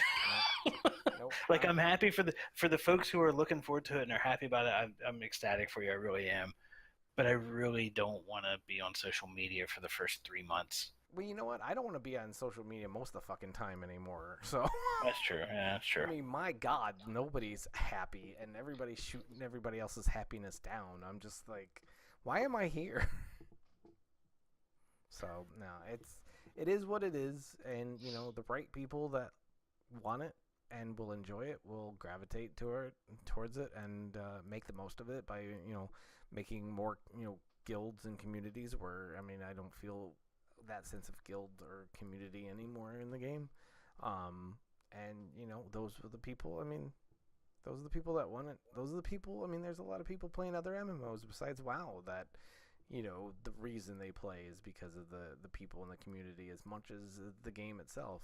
Nope. I'm happy for the folks who are looking forward to it and are happy about it. I'm ecstatic for you. I really am. but I really don't want to be on social media for the first 3 months. Well, you know what? I don't want to be on social media most of the fucking time anymore. So That's true. Yeah, that's true. I mean, my God, nobody's happy, and everybody's shooting everybody else's happiness down. I'm just like, why am I here? So no, it is what it is, and you know, the right people that want it and will enjoy it will gravitate towards it and make the most of it by making more guilds and communities where, I mean, I don't feel that sense of guild or community anymore in the game. And those are the people. I mean, those are the people that want it. Those are the people. I mean, there's a lot of people playing other MMOs besides WoW that, the reason they play is because of the people in the community as much as the game itself.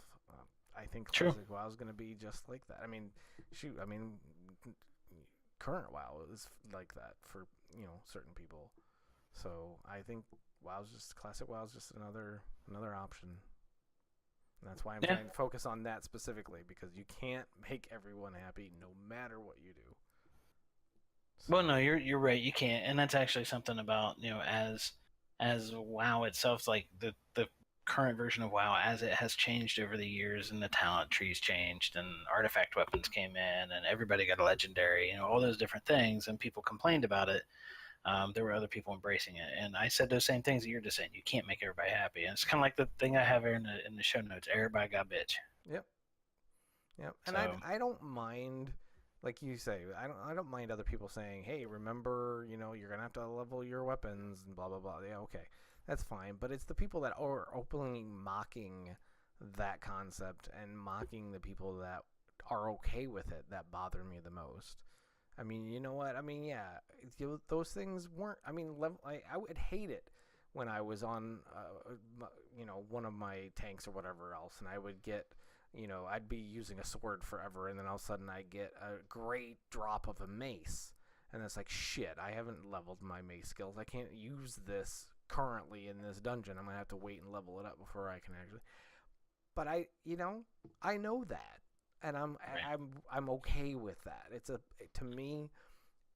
I think Classic WoW is going to be just like that. I mean, current WoW is like that for certain people. So I think Classic WoW is just another option. And that's why I'm trying to focus on that specifically, because you can't make everyone happy no matter what you do. So. Well, no, you're right. You can't, and that's actually something about as WoW itself, like the current version of WoW, as it has changed over the years, and the talent trees changed, and artifact weapons came in, and everybody got a legendary, all those different things, and people complained about it. There were other people embracing it, and I said those same things that you're just saying. You can't make everybody happy, and it's kind of like the thing I have here in the show notes. Everybody got bitch. Yep. And so, I don't mind, like you say, I don't mind other people saying, hey, remember, you're gonna have to level your weapons and blah blah blah. Yeah, okay, that's fine. But it's the people that are openly mocking that concept and mocking the people that are okay with it that bother me the most. I mean, you know what? I mean, yeah, those things weren't. I mean, I would hate it when I was on, one of my tanks or whatever else, and I would get, I'd be using a sword forever, and then all of a sudden I get a great drop of a mace, and it's like, shit, I haven't leveled my mace skills. I can't use this currently in this dungeon. I'm gonna have to wait and level it up before I can actually. But I know that. And I'm okay with that. To me,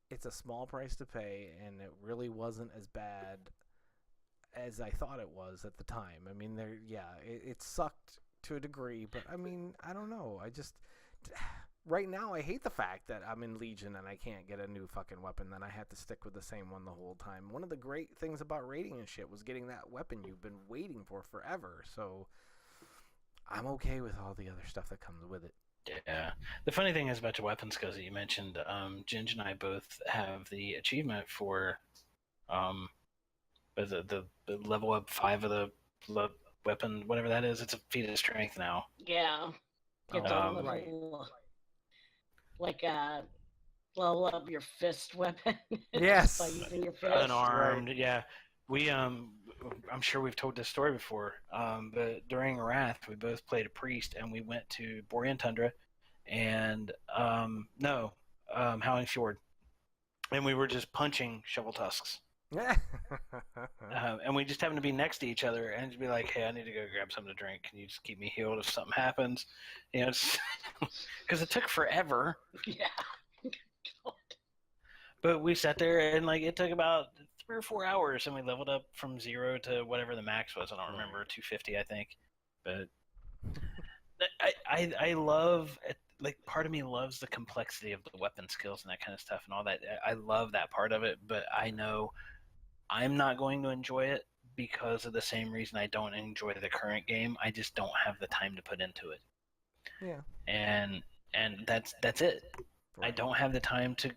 it's a small price to pay, and it really wasn't as bad as I thought it was at the time. I mean, it sucked to a degree, but I mean, I don't know. Right now, I hate the fact that I'm in Legion and I can't get a new fucking weapon, that I have to stick with the same one the whole time. One of the great things about raiding and shit was getting that weapon you've been waiting for forever. So I'm okay with all the other stuff that comes with it. Yeah. The funny thing is about your weapon skills that you mentioned, Ginge and I both have the achievement for the level up 5 of the weapon, whatever that is. It's a feat of strength now. Yeah. Right. Level up your fist weapon. Yes. By using your fist. Unarmed, right. Yeah. We I'm sure we've told this story before, but during Wrath, we both played a priest, and we went to Borean Tundra, and Howling Fjord, and we were just punching shovel tusks. And we just happened to be next to each other, and to be like, "Hey, I need to go grab something to drink. Can you just keep me healed if something happens?" Because it took forever. Yeah. But we sat there, and it took about 3 or 4 hours, and we leveled up from 0 to whatever the max was. I don't remember, 250, I think. But I love, part of me loves the complexity of the weapon skills and that kind of stuff and all that. I love that part of it, but I know I'm not going to enjoy it because of the same reason I don't enjoy the current game. I just don't have the time to put into it. Yeah. And that's it. Right. I don't have the time to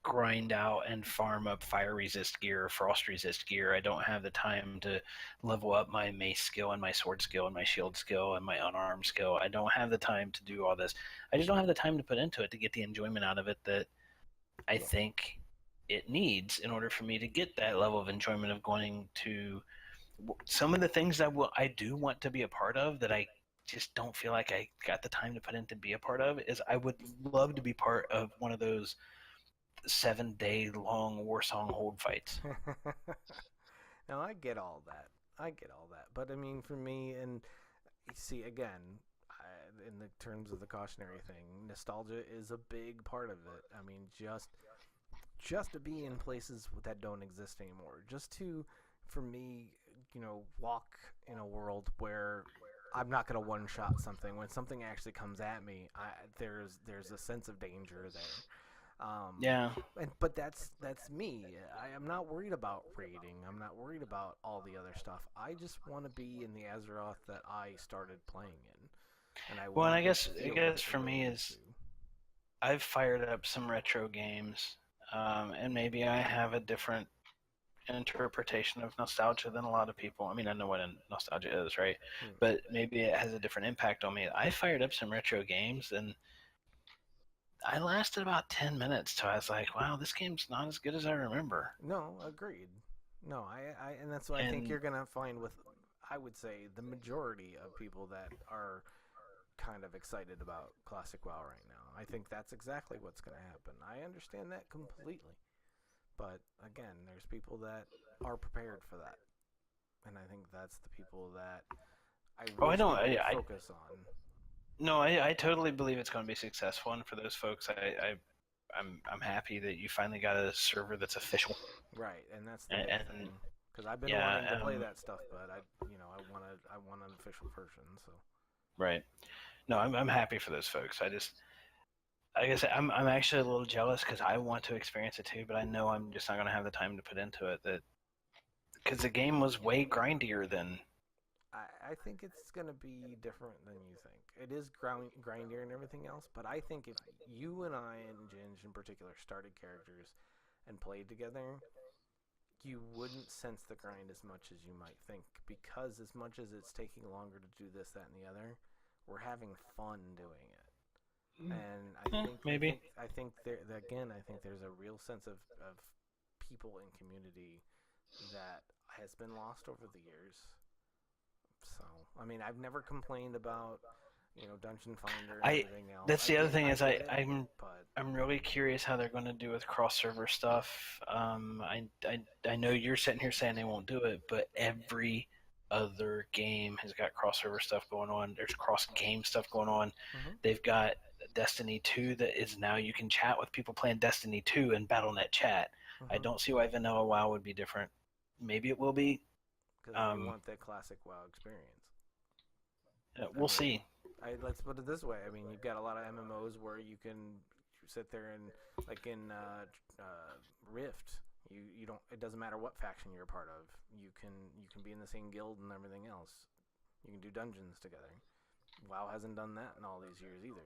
grind out and farm up fire resist gear or frost resist gear. I don't have the time to level up my mace skill and my sword skill and my shield skill and my unarmed skill. I don't have the time to do all this. I just don't have the time to put into it to get the enjoyment out of it that I think it needs in order for me to get that level of enjoyment of going to some of the things that I do want to be a part of that I just don't feel like I got the time to put in to be a part of. Is I would love to be part of one of those 7-day long Warsong hold fights. Now I get all that, but I mean, for me, and see, again, in the terms of the cautionary thing, nostalgia is a big part of it. I mean, just to be in places that don't exist anymore. Just to, for me, walk in a world where I'm not going to one-shot something. When something actually comes at me, there's a sense of danger there. Yeah. But that's me. I'm not worried about raiding. I'm not worried about all the other stuff. I just want to be in the Azeroth that I started playing in. And I guess for me is I've fired up some retro games, and maybe I have a different interpretation of nostalgia than a lot of people. I mean, I know what nostalgia is, right? But maybe it has a different impact on me. I fired up some retro games, and I lasted about 10 minutes till I was like, wow, this game's not as good as I remember. No, agreed. No, and that's what I think you're going to find with, I would say, the majority of people that are kind of excited about Classic WoW right now. I think that's exactly what's going to happen. I understand that completely. But, again, there's people that are prepared for that. And I think that's the people that I really focus on. No, I totally believe it's going to be successful, and for those folks, I'm happy that you finally got a server that's official. Right, and that's the big thing. Because I've been wanting to play that stuff, but I want an official version. So. Right. No, I'm happy for those folks. Like I said, I'm actually a little jealous because I want to experience it too, but I know I'm just not going to have the time to put into it. Because the game was way grindier than. I think it's going to be different than you think. It is grindier and everything else, but I think if you and I and Ginge in particular started characters and played together, you wouldn't sense the grind as much as you might think, because as much as it's taking longer to do this, that, and the other, we're having fun doing it. And I think maybe I think there's a real sense of people in community that has been lost over the years. So, I mean, I've never complained about, Dungeon Finder and everything else. That's the other thing is I'm really curious how they're going to do with cross-server stuff. I know you're sitting here saying they won't do it, but every other game has got cross-server stuff going on. There's cross-game stuff going on. Mm-hmm. They've got Destiny 2 that is now you can chat with people playing Destiny 2 and Battle.net chat. Mm-hmm. I don't see why Vanilla WoW would be different. Maybe it will be. Because we want that classic WoW experience. We'll see. Let's put it this way. I mean, you've got a lot of MMOs where you can sit there and, like in Rift, you don't. It doesn't matter what faction you're a part of. You can be in the same guild and everything else. You can do dungeons together. WoW hasn't done that in all these years either.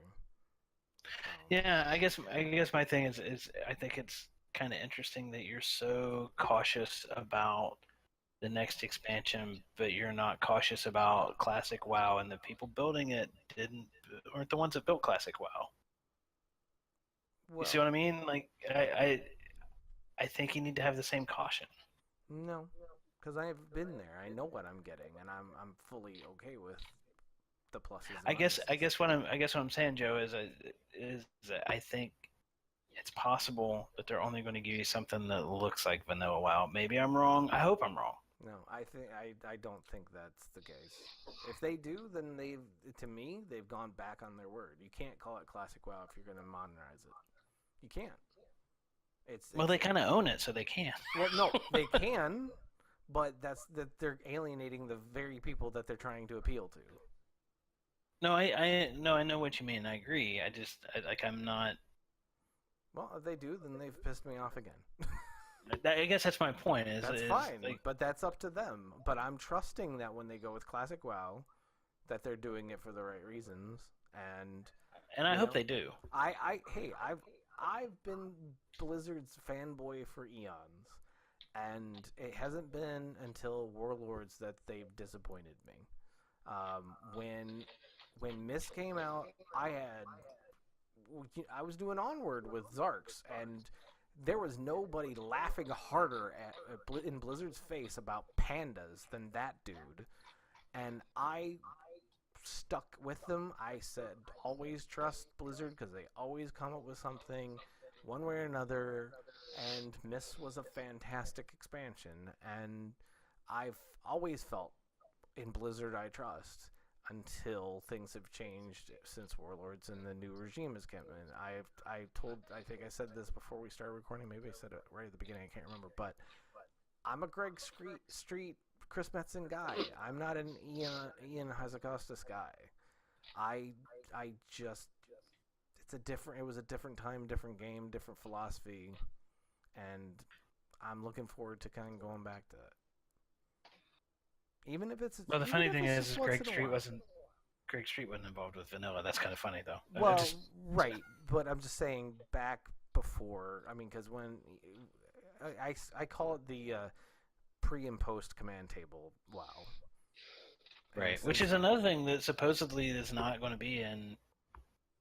Yeah, I guess my thing is I think it's kind of interesting that you're so cautious about the next expansion, but you're not cautious about Classic WoW, and the people building it aren't the ones that built Classic WoW. Well, you see what I mean? Like I think you need to have the same caution. No, because I've been there. I know what I'm getting, and I'm fully okay with the pluses. I guess what I'm saying, Joe, is that I think it's possible that they're only going to give you something that looks like Vanilla WoW. Maybe I'm wrong. I hope I'm wrong. No, I don't think that's the case. If they do, then they've gone back on their word. You can't call it Classic WoW if you're going to modernize it. You can't. They kind of own it, so they can. Well, no, they can, but they're alienating the very people that they're trying to appeal to. No, I know what you mean. I agree. I'm not. Well, if they do, then they've pissed me off again. I guess that's my point. That's fine, but that's up to them. But I'm trusting that when they go with Classic WoW, that they're doing it for the right reasons, and I hope they do. I've been Blizzard's fanboy for eons, and it hasn't been until Warlords that they've disappointed me. When Mist came out, I was doing Onward with Zarks, and there was nobody laughing harder in Blizzard's face about pandas than that dude. And I stuck with them. I said, always trust Blizzard because they always come up with something one way or another. And Mist was a fantastic expansion. And I've always felt in Blizzard I trust. until things have changed since Warlords and the new regime has come in. I think I said this before we started recording. Maybe I said it right at the beginning. I can't remember, but I'm a Greg Street Chris Metzen guy. I'm not an Ian Hazzikostas guy. I just it was a different time, different game, different philosophy, and I'm looking forward to kind of going back to it. Even if it's Well, the funny thing is Greg Street wasn't involved with vanilla. That's kind of funny though. Well, right, but I'm just saying back before. I mean, because when I call it the pre and post command table. Wow. Right, which is another thing that supposedly is not going to be in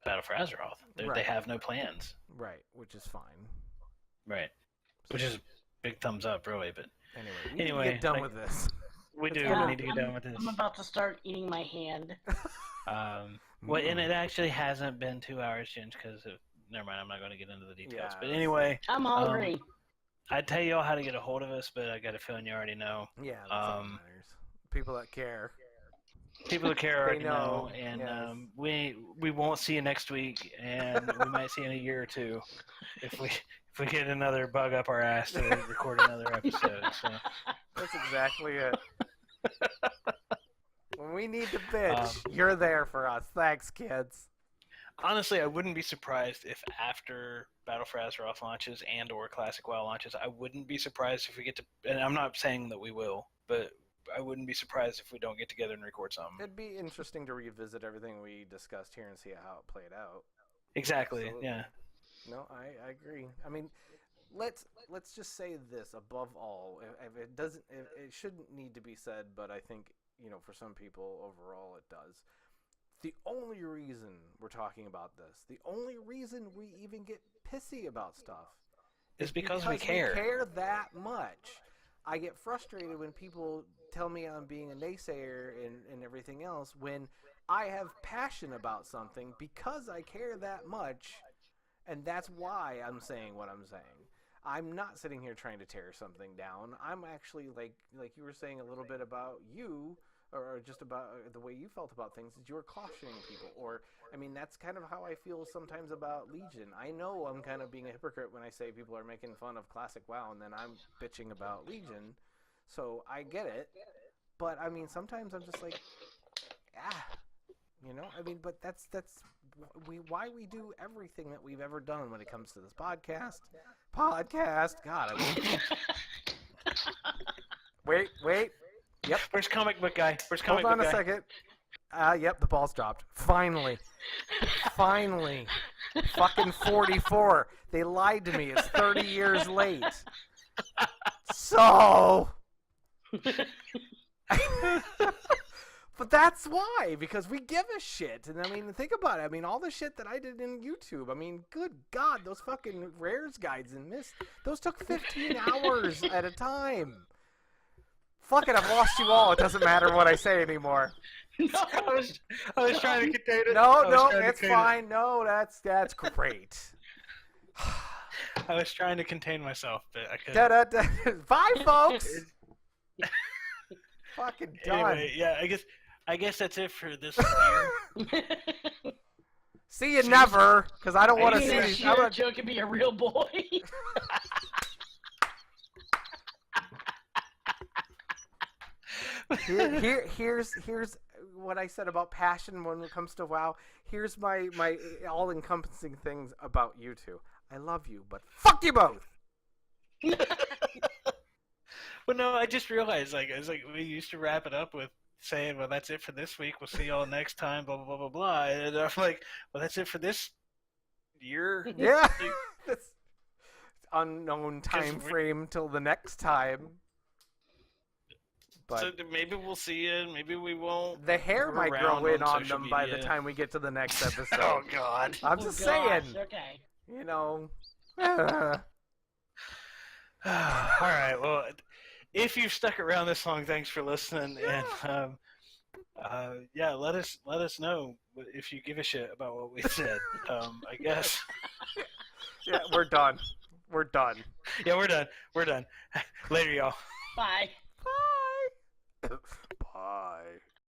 Battle for Azeroth. They have no plans. Right, which is fine. Right, which is big thumbs up, really. But anyway, we need to get done with this. We do. We need to get done with this. I'm about to start eating my hand. Well, and it actually hasn't been 2 hours since because of. Never mind. I'm not going to get into the details. Yeah, but anyway, I'm hungry. I'd tell you all how to get a hold of us, but I got a feeling you already know. Yeah, that's all that matters. People that care. People that care already know, and yes. we won't see you next week, and we might see you in a year or two if we get another bug up our ass to record another episode. So. That's exactly it. When we need to bitch, you're there for us. Thanks, kids. Honestly, I wouldn't be surprised if after Battle for Azeroth launches and or Classic WoW launches, I wouldn't be surprised if we get to, and I'm not saying that we will, but I wouldn't be surprised if we don't get together and record something. It'd be interesting to revisit everything we discussed here and see how it played out. Exactly, Absolutely. yeah. No, I agree. I mean, let's just say this above all. If it doesn't, it shouldn't need to be said, but I think, for some people overall it does. The only reason we're talking about this, the only reason we even get pissy about stuff is because we care. We care that much. I get frustrated when people tell me I'm being a naysayer and everything else when I have passion about something because I care that much, and that's why I'm saying what I'm saying. I'm not sitting here trying to tear something down. I'm actually, like you were saying a little bit about you, or just about the way you felt about things, is you were cautioning people. Or, I mean, that's kind of how I feel sometimes about Legion. I know I'm kind of being a hypocrite when I say people are making fun of Classic WoW, and then I'm bitching about Legion. So I get it. But, I mean, sometimes I'm just like, I mean, but that's why we do everything that we've ever done when it comes to this podcast. God, Wait. Yep. Where's comic book guy? Hold on a second. Yep, the ball's dropped. Finally. Fucking 44. They lied to me. It's 30 years late. So. But that's why, because we give a shit. And I mean, think about it. I mean, all the shit that I did in YouTube. I mean, good God, those fucking rares guides and Mist, those took 15 hours at a time. Fuck it, I've lost you all. It doesn't matter what I say anymore. No, I was trying to contain it. No, it's fine. No, that's great. I was trying to contain myself, but I couldn't. Bye, folks. Fucking done. Anyway, yeah, I guess that's it for this year. See you never, because I don't want to see these. Joe can be a real boy. Here's what I said about passion when it comes to WoW. Here's my all-encompassing things about you two. I love you, but fuck you both. Well, no, I just realized, we used to wrap it up with saying, well, that's it for this week. We'll see y'all next time, blah, blah, blah, blah, blah. And I'm like, well, that's it for this year? Yeah. That's unknown time frame till the next time. But so maybe we'll see it, maybe we won't. The hair might grow in on them by the time we get to the next episode. Oh, God. I'm just saying. Okay. All right, well, if you've stuck around this long, thanks for listening. And let us know if you give a shit about what we said. I guess. Yeah, we're done. Yeah, we're done. Later, y'all. Bye.